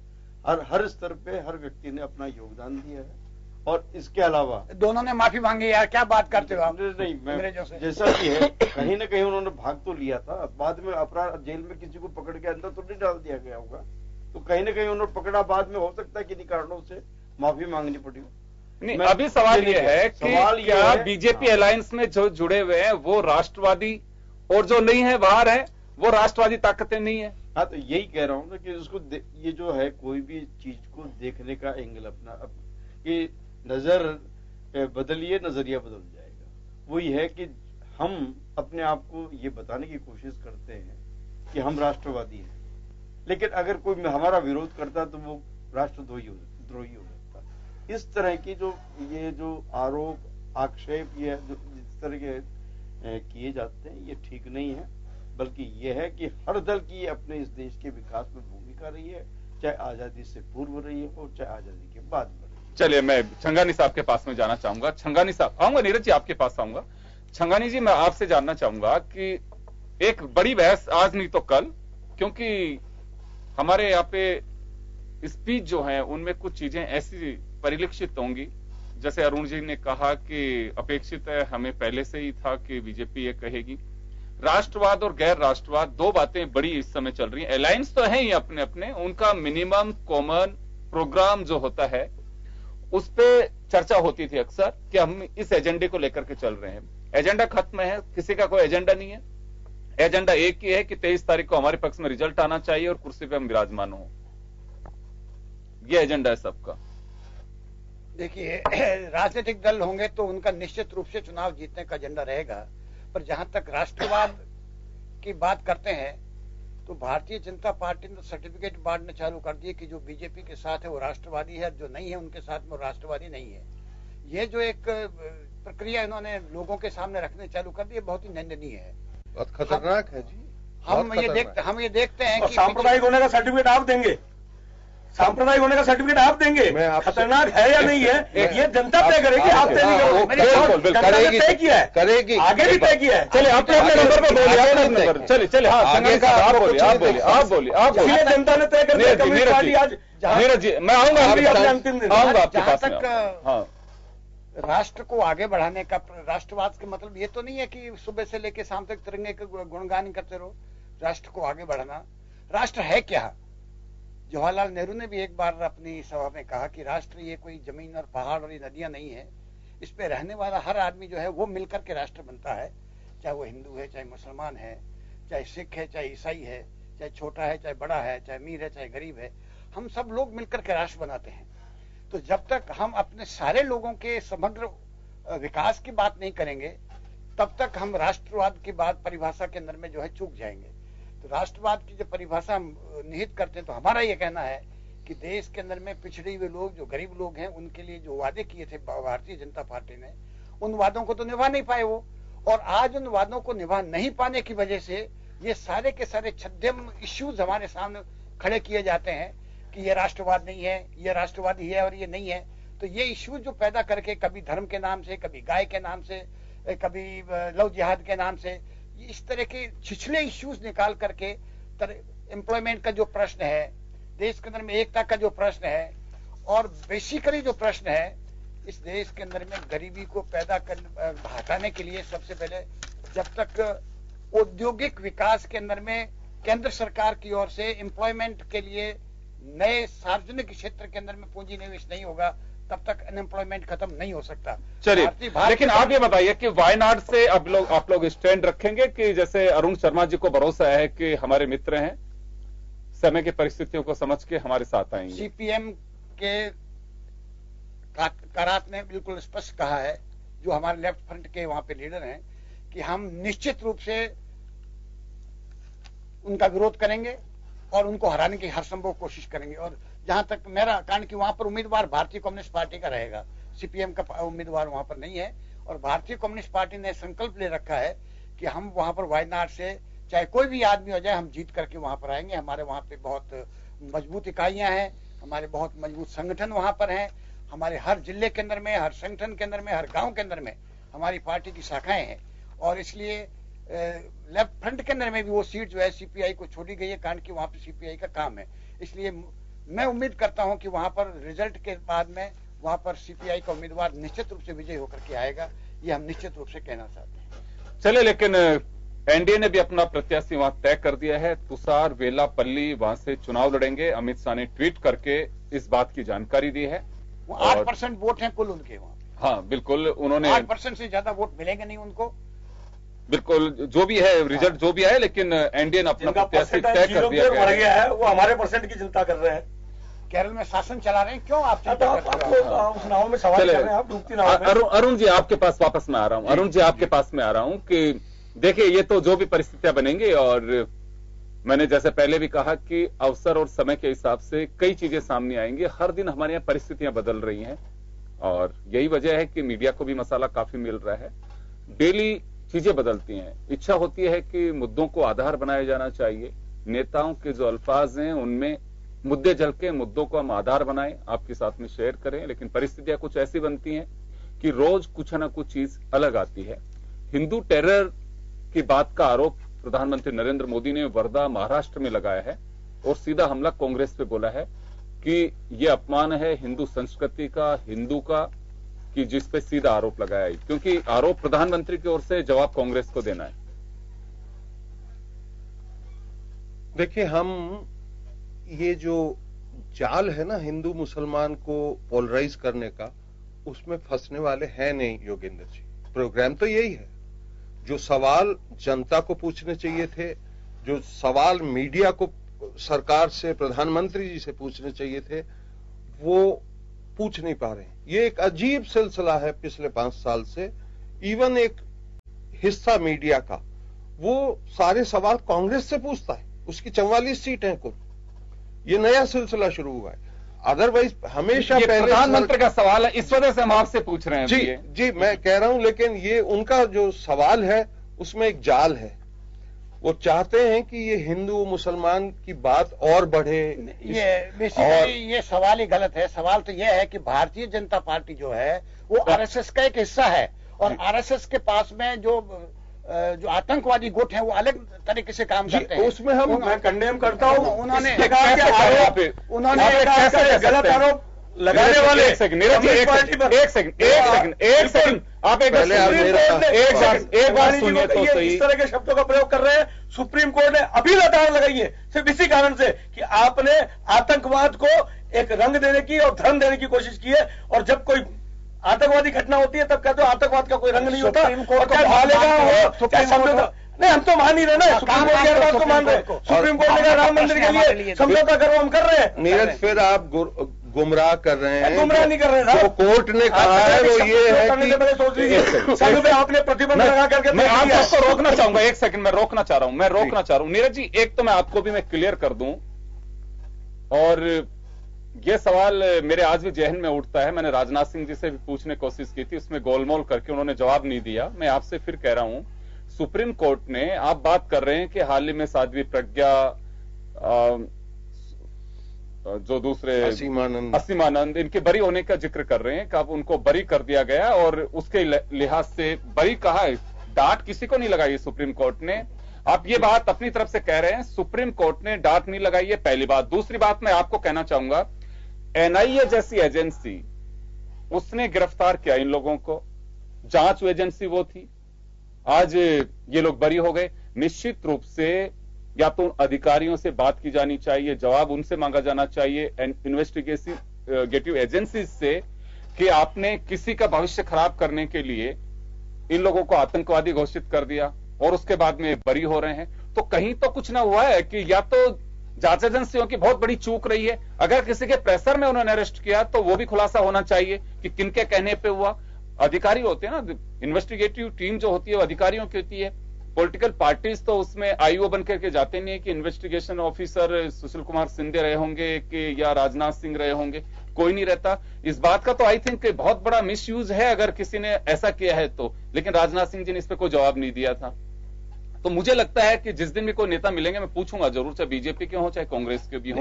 हर स्तर पे हर व्यक्ति ने अपना योगदान दिया है, और इसके अलावा दोनों ने माफी मांगी। यार क्या बात करते हो आप? नहीं, मैं जैसा भी है, कहीं ना कहीं उन्होंने भाग तो लिया था, बाद में अपराध जेल में किसी को पकड़ के अंदर तो नहीं डाल दिया गया होगा, तो कहीं ना कहीं उन्होंने पकड़ा, बाद में हो सकता है किन्हीं कारणों से माफी मांगनी पड़ी हो। नहीं, अभी सवाल ये है कि क्या बीजेपी अलायंस में जो जुड़े हुए हैं वो राष्ट्रवादी और जो नहीं है बाहर है वो राष्ट्रवादी ताकतें नहीं है? हाँ, तो यही कह रहा हूं ना कि उसको ये जो है कोई भी चीज को देखने का एंगल अपना, अब ये नजर बदलिए नजरिया बदल जाएगा। वही है कि हम अपने आप को ये बताने की कोशिश करते हैं कि हम राष्ट्रवादी हैं, लेकिन अगर कोई हमारा विरोध करता तो वो राष्ट्रद्रोही हो सकता। इस तरह की ये जो आरोप आक्षेप ये जो जिस तरह के किए जाते हैं ये ठीक नहीं है, बल्कि ये है कि हर दल की अपने इस देश के विकास में भूमिका रही है, चाहे आजादी से पूर्व रही है और चाहे आजादी के बाद में रही है। चलिए मैं छंगानी साहब के पास में जाना चाहूंगा। छंगानी साहब, आऊंगा नीरज जी आपके पास आऊंगा। छंगानी जी, मैं आपसे जानना चाहूंगा कि एक बड़ी बहस आज नहीं तो कल, क्योंकि हमारे यहाँ पे स्पीच जो है उनमें कुछ चीजें ऐसी परिलक्षित होंगी, जैसे अरुण जी ने कहा कि अपेक्षित है, हमें पहले से ही था कि बीजेपी ये कहेगी। राष्ट्रवाद और गैर राष्ट्रवाद दो बातें बड़ी इस समय चल रही हैं। अलायंस तो है ही अपने अपने, उनका मिनिमम कॉमन प्रोग्राम जो होता है उस पे चर्चा होती थी अक्सर कि हम इस एजेंडे को लेकर के चल रहे हैं। एजेंडा खत्म है, किसी का कोई एजेंडा नहीं है। एजेंडा एक ही है कि 23 तारीख को हमारे पक्ष में रिजल्ट आना चाहिए और कुर्सी पे हम विराजमान हो। ये एजेंडा है सबका। देखिए, राजनीतिक दल होंगे तो उनका निश्चित रूप से चुनाव जीतने का एजेंडा रहेगा, पर जहां तक राष्ट्रवाद की बात करते हैं तो भारतीय जनता पार्टी ने सर्टिफिकेट बांटने चालू कर दिए कि जो बीजेपी के साथ है वो राष्ट्रवादी है, जो नहीं है उनके साथ में वो राष्ट्रवादी नहीं है। ये जो एक प्रक्रिया इन्होंने लोगों के सामने रखने चालू कर दी, बहुत ही निंदनीय है, बहुत खतरनाक है जी। हम ये देखते हैं कि सांप्रदायिक होने का सर्टिफिकेट आप देंगे, सांप्रदायिक होने का सर्टिफिकेट आप देंगे, खतरनाक है या नहीं है ये जनता तय करेगी। आप तय नहीं करोगे, तय किया है, करेगी, आगे भी तय किया है। चलिए अपने नंबर पे बोलिए, चलिए हाँ, आप बोलिए। जनता ने तय कर दिया, कम्युनिस्ट पार्टी आज। नीरज जी, मैं आऊंगा अंतिम दिन, आऊंगा आपके पास में। राष्ट्र को आगे बढ़ाने का राष्ट्रवाद का मतलब ये तो नहीं है कि सुबह से लेकर शाम तक तिरंगे के गुणगान करते रहो। राष्ट्र को आगे बढ़ाना, राष्ट्र है क्या? जवाहरलाल नेहरू ने भी एक बार अपनी सभा में कहा कि राष्ट्र ये कोई जमीन और पहाड़ और ये नदियां नहीं है, इस पे रहने वाला हर आदमी जो है वो मिलकर के राष्ट्र बनता है, चाहे वो हिंदू है, चाहे मुसलमान है, चाहे सिख है, चाहे ईसाई है, चाहे छोटा है, चाहे बड़ा है, चाहे अमीर है, चाहे गरीब है, हम सब लोग मिलकर के राष्ट्र बनाते हैं। तो जब तक हम अपने सारे लोगों के समग्र विकास की बात नहीं करेंगे, तब तक हम राष्ट्रवाद की बात परिभाषा के अंदर में जो है चूक जाएंगे। तो राष्ट्रवाद की जो परिभाषा हम निहित करते हैं, तो हमारा ये कहना है कि देश के अंदर में पिछड़े हुए लोग, जो गरीब लोग हैं, उनके लिए जो वादे किए थे भारतीय जनता पार्टी ने, उन वादों को तो निभा नहीं पाए वो, और आज उन वादों को निभा नहीं पाने की वजह से ये सारे के सारे छद्म इश्यूज हमारे सामने खड़े किए जाते हैं कि ये राष्ट्रवाद नहीं है, ये राष्ट्रवादी है और ये नहीं है। तो ये इश्यूज जो पैदा करके कभी धर्म के नाम से, कभी गाय के नाम से, कभी लव जिहाद के नाम से, इस तरह के छिछले इश्यूज निकाल करके एम्प्लॉयमेंट का जो प्रश्न है, देश के अंदर में एकता का जो प्रश्न है, और बेसिकली जो प्रश्न है इस देश के अंदर में गरीबी को पैदा कर हटाने के लिए सबसे पहले जब तक औद्योगिक विकास के अंदर में केंद्र सरकार की ओर से एम्प्लॉयमेंट के लिए नए सार्वजनिक क्षेत्र के अंदर में पूंजी निवेश नहीं होगा, तब तक अनएम्प्लॉयमेंट खत्म नहीं हो सकता। चलिए, लेकिन आप ये बताइए कि वायनाड से आप लोग स्टैंड रखेंगे कि जैसे अरुण शर्मा जी को भरोसा है कि हमारे मित्र हैं, समय की परिस्थितियों को समझ के हमारे साथ आएंगे? सीपीएम के कारात ने बिल्कुल स्पष्ट कहा है, जो हमारे लेफ्ट फ्रंट के वहां पे लीडर हैं, कि हम निश्चित रूप से उनका विरोध करेंगे और उनको हराने की हर संभव कोशिश करेंगे। और जहां तक मेरा कारण कि वहां पर उम्मीदवार भारतीय कम्युनिस्ट पार्टी का रहेगा, सीपीएम का उम्मीदवार वहां पर नहीं है। और भारतीय कम्युनिस्ट पार्टी ने संकल्प ले रखा है कि हम वहां पर वायनाड से चाहे कोई भी आदमी हो जाए, हम जीत करके वहां पर आएंगे। हमारे वहां पे बहुत मजबूत इकाइयां हैं, हमारे बहुत मजबूत संगठन वहां पर हैं, हमारे हर जिले के अंदर में, हर संगठन के अंदर में, हर गांव के अंदर में हमारी पार्टी की शाखाएं हैं। और इसलिए लेफ्ट फ्रंट के अंदर में भी वो सीट जो है सीपीआई को छोड़ी गई है, कारण कि वहां पर सीपीआई का काम है। इसलिए मैं उम्मीद करता हूं कि वहां पर रिजल्ट के बाद में वहां पर सीपीआई का उम्मीदवार निश्चित रूप से विजयी होकर के आएगा, ये हम निश्चित रूप से कहना चाहते हैं। चले, लेकिन एनडीए ने भी अपना प्रत्याशी वहां तय कर दिया है, तुषार वेलापल्ली वहां से चुनाव लड़ेंगे। अमित शाह ने ट्वीट करके इस बात की जानकारी दी है। 8% वोट हैं कुल उनके वहां। हाँ बिल्कुल, उन्होंने 8% से ज्यादा वोट मिलेंगे नहीं उनको। बिल्कुल, जो भी है रिजल्ट जो भी आए, लेकिन एनडीए ने अपना प्रत्याशी तय कर दिया गया है। वो हमारे परसेंट की चिंता कर रहे हैं। केरल में शासन चला रहे हैं, क्यों आप चिंता कर रहे हैं? उस नाव में सवाल कर रहे हैं आप, डूबती नाव में। अरुण जी आपके पास वापस मैं आ रहा हूँ। अरुण जी आपके पास मैं आ रहा हूँ कि देखिए, ये तो जो भी परिस्थितियां बनेंगी, और मैंने जैसे पहले भी कहा कि अवसर और समय के हिसाब से कई चीजें सामने आएंगी। हर दिन हमारे यहाँ परिस्थितियां बदल रही हैं, और यही वजह है कि मीडिया को भी मसाला काफी मिल रहा है। डेली चीजें बदलती हैं। इच्छा होती है कि मुद्दों को आधार बनाया जाना चाहिए। नेताओं के जो अल्फाज हैं उनमें मुद्दे झलके, मुद्दों को हम आधार बनाएं, आपके साथ में शेयर करें, लेकिन परिस्थितियां कुछ ऐसी बनती हैं कि रोज कुछ न कुछ चीज अलग आती है। हिंदू टेरर की बात का आरोप प्रधानमंत्री नरेंद्र मोदी ने वर्धा महाराष्ट्र में लगाया है, और सीधा हमला कांग्रेस पे बोला है कि यह अपमान है हिंदू संस्कृति का, हिंदू का, कि जिस पे सीधा आरोप लगाया है, क्योंकि आरोप प्रधानमंत्री की ओर से, जवाब कांग्रेस को देना है। देखिए, हम ये जो जाल है ना हिंदू मुसलमान को पोलराइज करने का, उसमें फंसने वाले हैं नहीं योगेंद्र जी। प्रोग्राम तो यही है। जो सवाल जनता को पूछने चाहिए थे, जो सवाल मीडिया को सरकार से, प्रधानमंत्री जी से पूछने चाहिए थे, वो पूछ नहीं पा रहे हैं। ये एक अजीब सिलसिला है पिछले 5 साल से। इवन एक हिस्सा मीडिया का वो सारे सवाल कांग्रेस से पूछता है। उसकी 44 सीट है कुल। ये नया सिलसिला शुरू हुआ है। अदरवाइज हमेशा ये पहले प्रधानमंत्री का सवाल है, इस वजह से हम आपसे पूछ रहे हैं। जी मैं कह रहा हूं, लेकिन ये उनका जो सवाल है उसमें एक जाल है। वो चाहते हैं कि ये हिंदू मुसलमान की बात और बढ़े। ये बेसिकली ये सवाल ही गलत है। सवाल तो ये है कि भारतीय जनता पार्टी जो है वो आरएसएस का एक हिस्सा है, और आरएसएस के पास में जो आतंकवादी गुट हैं वो अलग तरीके से काम करते हैं। उसमें मैं कंडेम करता हूँ। उन्होंने गलत आरोप लगाने वाले। एक सेकंड आप एक बार सुनिए तो सही। इस तरह के शब्दों का प्रयोग कर रहे हैं। सुप्रीम कोर्ट ने अभी लताड़ लगाई है सिर्फ इसी कारण से कि आपने आतंकवाद को एक रंग देने की और धर्म देने की कोशिश की है, और जब कोई आतंकवादी घटना होती है तब कहते हो आतंकवाद का कोई रंग नहीं होता। चाहे मालेगांव हो, चाहे समझौता, नहीं हम तो मान ही रहे ना। सुप्रीम कोर्ट की बात को मान रहे। सुप्रीम कोर्ट ने कहा राम मंदिर के लिए समझौता करो, हम कर रहे हैं। नीरज, फिर आप गुमराह कर रहे हैं। गुमराह नहीं कर रहे हैं। जो कोर्ट ने कहा है वो ये है कि सोच लीजिए सब पे आपने प्रतिबंध लगा करके। मैं आपको रोकना चाहूंगा, एक सेकंड मैं रोकना चाह रहा हूं। नीरज जी, एक तो मैं आपको भी मैं क्लियर कर दूं, और ये सवाल मेरे आज भी जहन में उठता है। मैंने राजनाथ सिंह जी से भी पूछने की कोशिश की थी, उसमें गोलमोल करके उन्होंने जवाब नहीं दिया। मैं आपसे फिर कह रहा हूं, सुप्रीम कोर्ट ने, आप बात कर रहे हैं कि हाल ही में साध्वी प्रज्ञा, जो दूसरे असीमानंद, इनके बरी होने का जिक्र कर रहे हैं कि अब उनको बरी कर दिया गया, और उसके लिहाज से बरी कहा है, डांट किसी को नहीं लगाई सुप्रीम कोर्ट ने। आप ये बात अपनी तरफ से कह रहे हैं, सुप्रीम कोर्ट ने डांट नहीं लगाई है, पहली बात। दूसरी बात मैं आपको कहना चाहूंगा, एनआईए जैसी एजेंसी, उसने गिरफ्तार किया इन लोगों को, जांच एजेंसी वो थी, आज ये लोग बरी हो गए। निश्चित रूप से या तो अधिकारियों से बात की जानी चाहिए, जवाब उनसे मांगा जाना चाहिए, इन्वेस्टिगेटिव एजेंसी से, कि आपने किसी का भविष्य खराब करने के लिए इन लोगों को आतंकवादी घोषित कर दिया और उसके बाद में बरी हो रहे हैं। तो कहीं तो कुछ ना हुआ है कि या तो जांच एजेंसियों की बहुत बड़ी चूक रही है। अगर किसी के प्रेशर में उन्होंने अरेस्ट किया तो वो भी खुलासा होना चाहिए कि किनके कहने पे हुआ। अधिकारी होते हैं ना, इन्वेस्टिगेटिव टीम जो होती है वो अधिकारियों की होती है। पॉलिटिकल पार्टीज तो उसमें आईओ बन करके जाते नहीं है कि इन्वेस्टिगेशन ऑफिसर सुशील कुमार सिंधे रहे होंगे कि या राजनाथ सिंह रहे होंगे, कोई नहीं रहता। इस बात का तो आई थिंक बहुत बड़ा मिसयूज है अगर किसी ने ऐसा किया है तो, लेकिन राजनाथ सिंह जी ने इस पर कोई जवाब नहीं दिया था। तो मुझे लगता है कि जिस दिन भी कोई नेता मिलेंगे मैं पूछूंगा जरूर, चाहे बीजेपी के हो चाहे कांग्रेस के भी हो।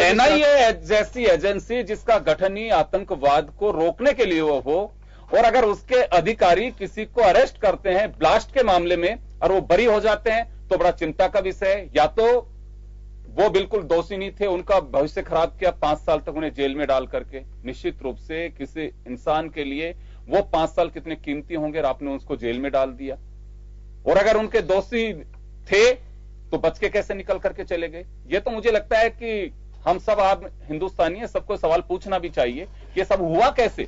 एनआईए जैसी एजेंसी जिसका गठन ही आतंकवाद को रोकने के लिए हो, और अगर उसके अधिकारी किसी को अरेस्ट करते हैं ब्लास्ट के मामले में और वो बरी हो जाते हैं तो बड़ा चिंता का विषय है। या तो वो बिल्कुल दोषी नहीं थे, उनका भविष्य खराब किया, 5 साल तक उन्हें जेल में डाल करके। निश्चित रूप से किसी इंसान के लिए वो 5 साल कितने कीमती होंगे और आपने उसको जेल में डाल दिया। और अगर उनके दोषी थे तो बच के कैसे निकल करके चले गए। ये तो मुझे लगता है कि हम सब आप हिंदुस्तानी है, सबको सवाल पूछना भी चाहिए कि ये सब हुआ कैसे।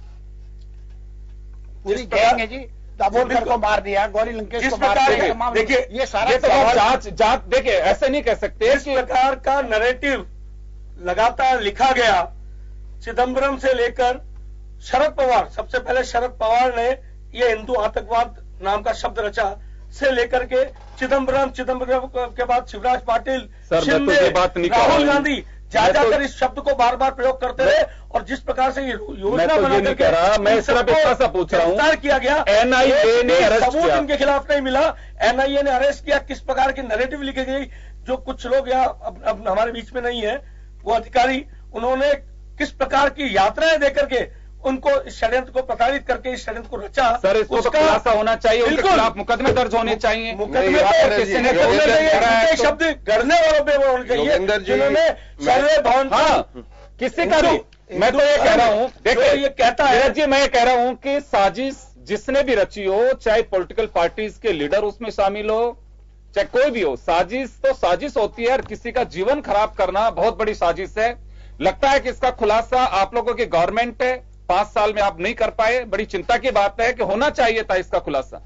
पूरी गैंग है जी, दाभोलकर को मार दिया, गौरी लंकेश को मार दिया। देखिए ये सारा ये तो जांच देखिए, ऐसे नहीं कह सकते। इस प्रकार का नैरेटिव लगातार लिखा गया, चिदम्बरम से लेकर शरद पवार, सबसे पहले शरद पवार ने ये हिंदू आतंकवाद नाम का शब्द रचा, से लेकर के चिदम्बरम के बाद शिवराज पाटिल, शिंदे, राहुल गांधी जाकर इस शब्द को बार बार प्रयोग करते रहे, और जिस प्रकार से ये योजना बना करके मैं सिर्फ ऐसा पूछ रहा हूं, किया गया, एनआईए ने सबूत इनके खिलाफ नहीं मिला, एनआईए ने अरेस्ट किया, किस प्रकार की नैरेटिव लिखी गई, जो कुछ लोग यहाँ अब हमारे बीच में नहीं है वो अधिकारी, उन्होंने किस प्रकार की यात्राएं देकर के उनको इस षड्यंत्र को प्रताड़ित करके इस षड्यंत्र को रचा। सर, इसको तो खुलासा होना चाहिए, उनके खिलाफ मुकदमे दर्ज होने चाहिए, शब्द गढ़ने वालों पे होने चाहिए जिन्होंने सर्वे भवन, किसी का भी। मैं तो ये कह रहा हूं, देखिए ये कहता है जी, मैं ये कह रहा हूं कि साजिश जिसने भी रची हो, चाहे पॉलिटिकल पार्टीज के लीडर उसमें शामिल हो, चाहे कोई भी हो, साजिश तो साजिश होती है, और किसी का जीवन खराब करना बहुत बड़ी साजिश है। लगता है कि इसका खुलासा आप लोगों की गवर्नमेंट है, 5 साल में आप नहीं कर पाए, बड़ी चिंता की बात है कि होना चाहिए था इसका खुलासा।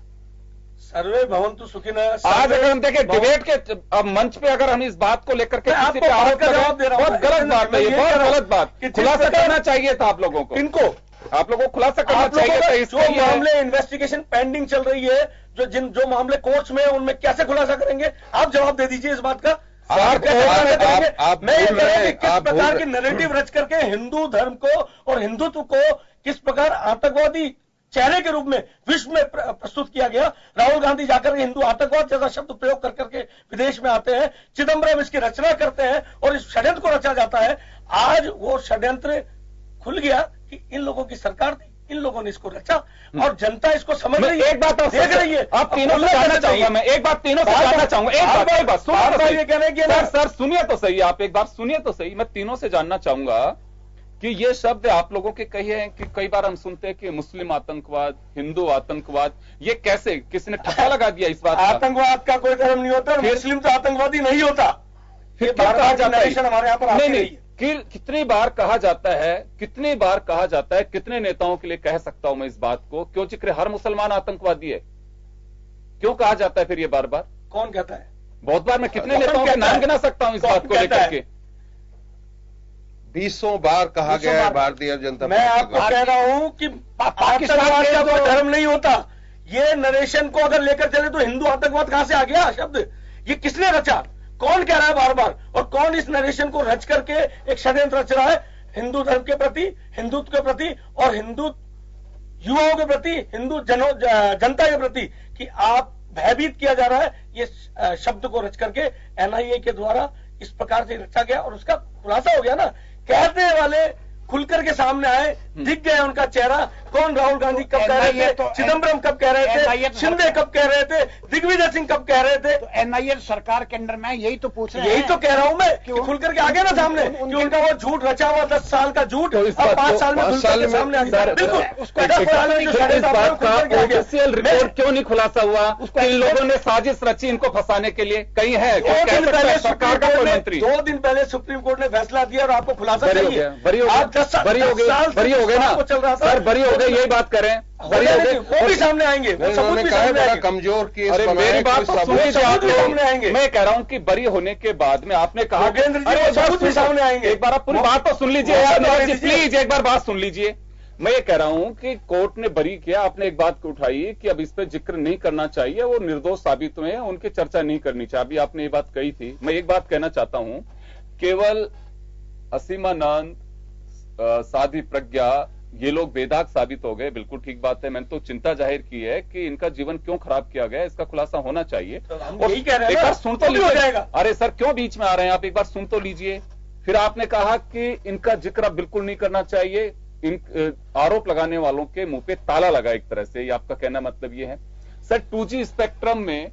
सर्वे भवन्तु सुखिनः। आज अगर हम देखें डिबेट के अब मंच पे अगर हम इस बात को लेकर के किसी पे आरोप कर जवाब दे रहा हूं, बहुत गलत बात है, ये बहुत गलत बात। खुलासा करना चाहिए था आप लोगों को, इनको आप लोगों को खुलासा करना चाहिए था। जो मामले इन्वेस्टिगेशन पेंडिंग चल रही है, जो मामले कोर्ट्स में, उनमें कैसे खुलासा करेंगे? आप जवाब दे दीजिए इस बात का। मैं किस प्रकार की नैरेटिव रच करके हिंदू धर्म को और हिंदुत्व को किस प्रकार आतंकवादी चेहरे के रूप में विश्व में प्रस्तुत किया गया। राहुल गांधी जाकर के हिंदू आतंकवाद जैसा शब्द प्रयोग कर करके विदेश में आते हैं, चिदम्बरम इसकी रचना करते हैं और इस षड्यंत्र को रचा जाता है। आज वो षड्यंत्र खुल गया कि इन लोगों की सरकार थी, इन लोगों ने इसको रचा और जनता इसको समझ रही है। एक बात देख रही है, आप तीनों से जानना चाहूंगा, मैं एक बात तीनों से जानना चाहूंगा, एक बात ये कहना कि सर सुनिए तो सही, आप एक बार सुनिए तो सही। मैं तीनों से जानना चाहूंगा कि ये शब्द आप लोगों के कहे हैं कि कई बार हम सुनते हैं कि मुस्लिम आतंकवाद, हिंदू आतंकवाद, ये कैसे किसने ठप्पा लगा दिया इस बात? आतंकवाद का कोई धर्म नहीं होता, मुस्लिम तो आतंकवादी नहीं होता। फिर कहा जाता है हमारे यहाँ पर नहीं, कितनी बार कहा जाता है, कितनी बार कहा जाता है, कितने नेताओं के लिए कह सकता हूं मैं इस बात को, क्यों जिक्र हर मुसलमान आतंकवादी है, क्यों कहा जाता है फिर ये बार बार? कौन कहता है? बहुत बार मैं कितने नेताओं के नाम गिना सकता हूं इस बात को लेकर के? 20 बार कहा गया है भारतीय जनता पार्टी। मैं आपको कह रहा हूं कि पाकिस्तान का कोई धर्म नहीं होता। ये नरेशन को अगर लेकर चले तो हिंदू आतंकवाद कहां से आ गया शब्द? ये किसने रचा? कौन कह रहा है बार बार? और कौन इस नरेशन को रच करके एक षड्यंत्र रच रहा है हिंदू धर्म के प्रति, हिंदुत्व के प्रति और हिंदू युवाओं के प्रति, हिंदू जनता के प्रति कि आप भयभीत किया जा रहा है। ये शब्द को रच करके एनआईए के द्वारा इस प्रकार से रचा गया और उसका खुलासा हो गया ना। कहने वाले खुलकर के सामने आए, दिख गया उनका चेहरा। कौन राहुल गांधी कब कह रहे थे, चिदम्बरम कब कह रहे थे, शिंदे कब कह रहे थे, दिग्विजय सिंह कब कह रहे थे? तो एनआईए सरकार के अंडर में यही तो पूछ रहे हैं, यही तो कह रहा हूं मैं कि खुलकर के आ गया ना सामने कि उनका वो झूठ रचा हुआ 10 साल का झूठ अब 5 साल में खुलकर के सामने आ गया। बिल्कुल, उसको ऑफिशियल रिपोर्ट क्यों नहीं खुलासा हुआ? इन लोगों ने साजिश रची इनको फंसाने के लिए, कहीं है? 2 दिन पहले सरकार का कोई मंत्री, 2 दिन पहले सुप्रीम कोर्ट ने फैसला दिया और आपको खुलासा चाहिए। बरी हो गए ना सर, बरी हो गए, यही बात करें, बरी हो गए, वो भी सामने आएंगे, सबूत भी सामने आएंगे। कमजोर केस। अरे मेरी बात तो सुनिए, सामने आएंगे। मैं कह रहा हूं कि बरी होने के बाद में आपने कहा सबूत भी सामने आएंगे। एक बार आप पूरी बात तो सुन लीजिए प्लीज, एक बार बात सुन लीजिए। मैं ये कह रहा हूं कि कोर्ट ने बरी किया, आपने एक बात को उठाई कि अब इस पर जिक्र नहीं करना चाहिए, वो निर्दोष साबित हुए हैं, उनकी चर्चा नहीं करनी चाहिए। अभी आपने ये बात कही थी। मैं एक बात कहना चाहता हूं, केवल असीमानंद, साध्वी प्रज्ञा, ये लोग बेदाग साबित हो गए, बिल्कुल ठीक बात है। मैंने तो चिंता जाहिर की है कि इनका जीवन क्यों खराब किया गया, इसका खुलासा होना चाहिए। और यही कह रहे हैं, एक बार सुन तो लीजिए। अरे सर क्यों बीच में आ रहे हैं आप? एक बार सुन तो लीजिए। फिर आपने कहा कि इनका जिक्र बिल्कुल नहीं करना चाहिए, इन आरोप लगाने वालों के मुंह पे ताला लगा एक तरह से, ये आपका कहना मतलब ये है। सर 2G स्पेक्ट्रम में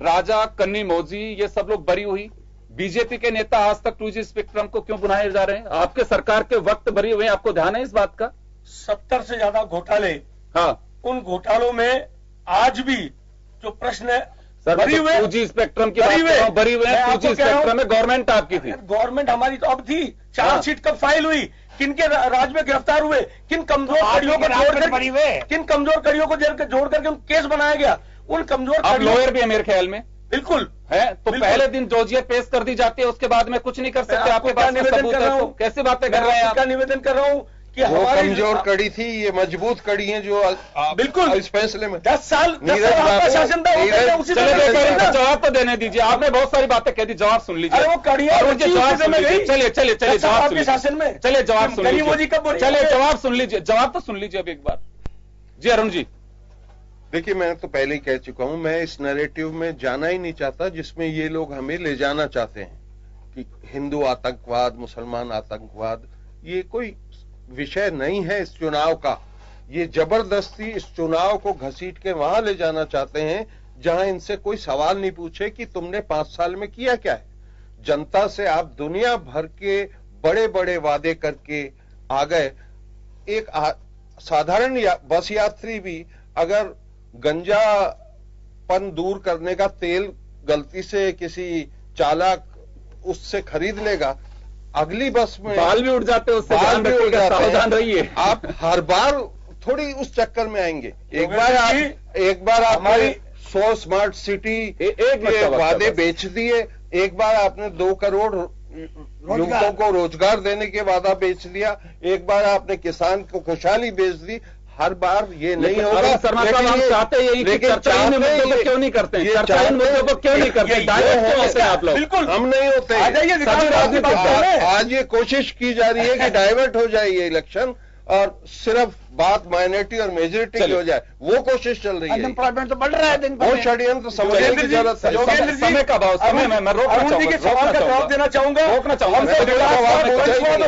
राजा, कन्नी मौजी, ये सब लोग बरी हुई। बीजेपी के नेता आज तक 2G स्पेक्ट्रम को क्यों बुनाए जा रहे हैं? आपके सरकार के वक्त बरी हुए, आपको ध्यान है इस बात का? 70 से ज्यादा घोटाले, हाँ, उन घोटालों में आज भी जो प्रश्न है सर, बरी हुए 2G स्पेक्ट्रम की बरी हुए हैं। 2G स्पेक्ट्रम में गवर्नमेंट आपकी थी, गवर्नमेंट हमारी तो अब थी, चार्जशीट कब फाइल हुई, किनके राज में गिरफ्तार हुए, किन कमजोर कड़ियों को जोड़ करके उन केस बनाया गया, उन कमजोर लॉयर भी है मेरे ख्याल में। बिल्कुल है तो पहले दिन डोजियर पेश कर दी जाती है, उसके बाद में कुछ नहीं कर सकते। आपके पास सबूत है तो कैसे बातें कर रहे हैं आप? निवेदन कर रहा हूँ कि वो कमजोर कड़ी थी, ये मजबूत कड़ी है जो बिल्कुल इस फैसले में 10 साल शासन था, जवाब तो देने दीजिए। आपने बहुत सारी बातें कह दी, जवाब सुन लीजिए। वो कड़ियां चलिए जवाब शासन में, चलिए जवाब सुन लीजिए। मोदी कब, चलिए जवाब सुन लीजिए, जवाब तो सुन लीजिए अब एक बार। जी अरुण जी। देखिए, मैं तो पहले ही कह चुका हूं, मैं इस नैरेटिव में जाना ही नहीं चाहता जिसमें ये लोग हमें ले जाना चाहते हैं कि हिंदू आतंकवाद, मुसलमान आतंकवाद, ये कोई विषय नहीं है इस चुनाव का। ये जबरदस्ती इस चुनाव को घसीट के वहां ले जाना चाहते हैं जहां इनसे कोई सवाल नहीं पूछे कि तुमने 5 साल में किया क्या है। जनता से आप दुनिया भर के बड़े बड़े वादे करके आ गए। एक साधारण बस यात्री भी अगर गंजापन दूर करने का तेल गलती से किसी चालक उससे खरीद लेगा, अगली बस में बाल भी उड़ जाते हैं उससे, सावधान रहिए। आप हर बार थोड़ी उस चक्कर में आएंगे। एक बार आपने 100 स्मार्ट सिटी के वादे बेच दिए, एक बार आपने 2 करोड़ युवकों को रोजगार देने के वादा बेच दिया, एक बार आपने किसान को खुशहाली बेच दी। हर बार ये नहीं होगा। शर्मा साहब, हम चाहते यही कि चर्चा इन मुद्दों को क्यों नहीं करते हैं? चर्चा इन मुद्दों को क्यों नहीं करते? डायरेक्ट क्यों होते हैं आप लोग? बिल्कुल हम नहीं होते। आज ये कोशिश की जा रही है कि डाइवर्ट हो जाए ये इलेक्शन और सिर्फ बात माइनॉरिटी और मेजोरिटी की हो जाए, वो कोशिश चल रही है। अनएम्प्लॉयमेंट तो बढ़ रहा है दिन वो षड्यंत्र समझने की जरूरत है। समय का भाव, समय में मैं रोकना जवाब देना चाहूंगा।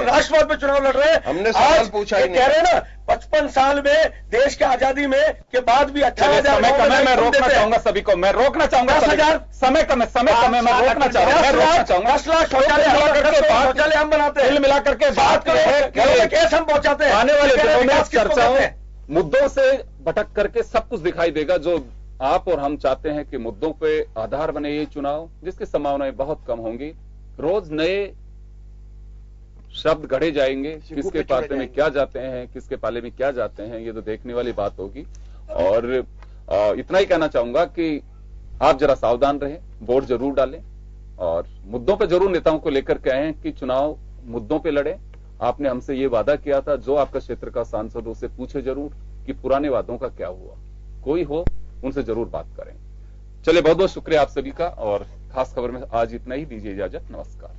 राष्ट्रवाद पे चुनाव लड़ रहे हैं, हमने सवाल पूछा ही नहीं। कह रहे हैं ना 55 साल में देश की आजादी में के बाद भी 18,000 मैं रोकना चाहूंगा सभी को, मैं रोकना चाहूंगा 10,000 समय का मैं रोकना चाहूंगा। 10 लाख शौचालय हम बनाते हैं, मिला करके बात केस हम पहुंचाते हैं। आने वाले दिनों में चर्चाओं मुद्दों से भटक करके सब कुछ दिखाई देगा। जो आप और हम चाहते हैं कि मुद्दों पे आधार बने ये चुनाव, जिसकी संभावनाएं बहुत कम होंगी। रोज नए शब्द गढ़े जाएंगे, किसके पाले में क्या जाते हैं, किसके पाले में क्या जाते हैं, ये तो देखने वाली बात होगी। और इतना ही कहना चाहूंगा कि आप जरा सावधान रहें, वोट जरूर डालें और मुद्दों पे जरूर नेताओं को लेकर के आए कि चुनाव मुद्दों पे लड़े। आपने हमसे ये वादा किया था, जो आपका क्षेत्र का सांसद उससे पूछे जरूर कि पुराने वादों का क्या हुआ, कोई हो उनसे जरूर बात करें। चलिए, बहुत बहुत शुक्रिया आप सभी का, और खास खबर में आज इतना ही। दीजिए इजाजत, नमस्कार।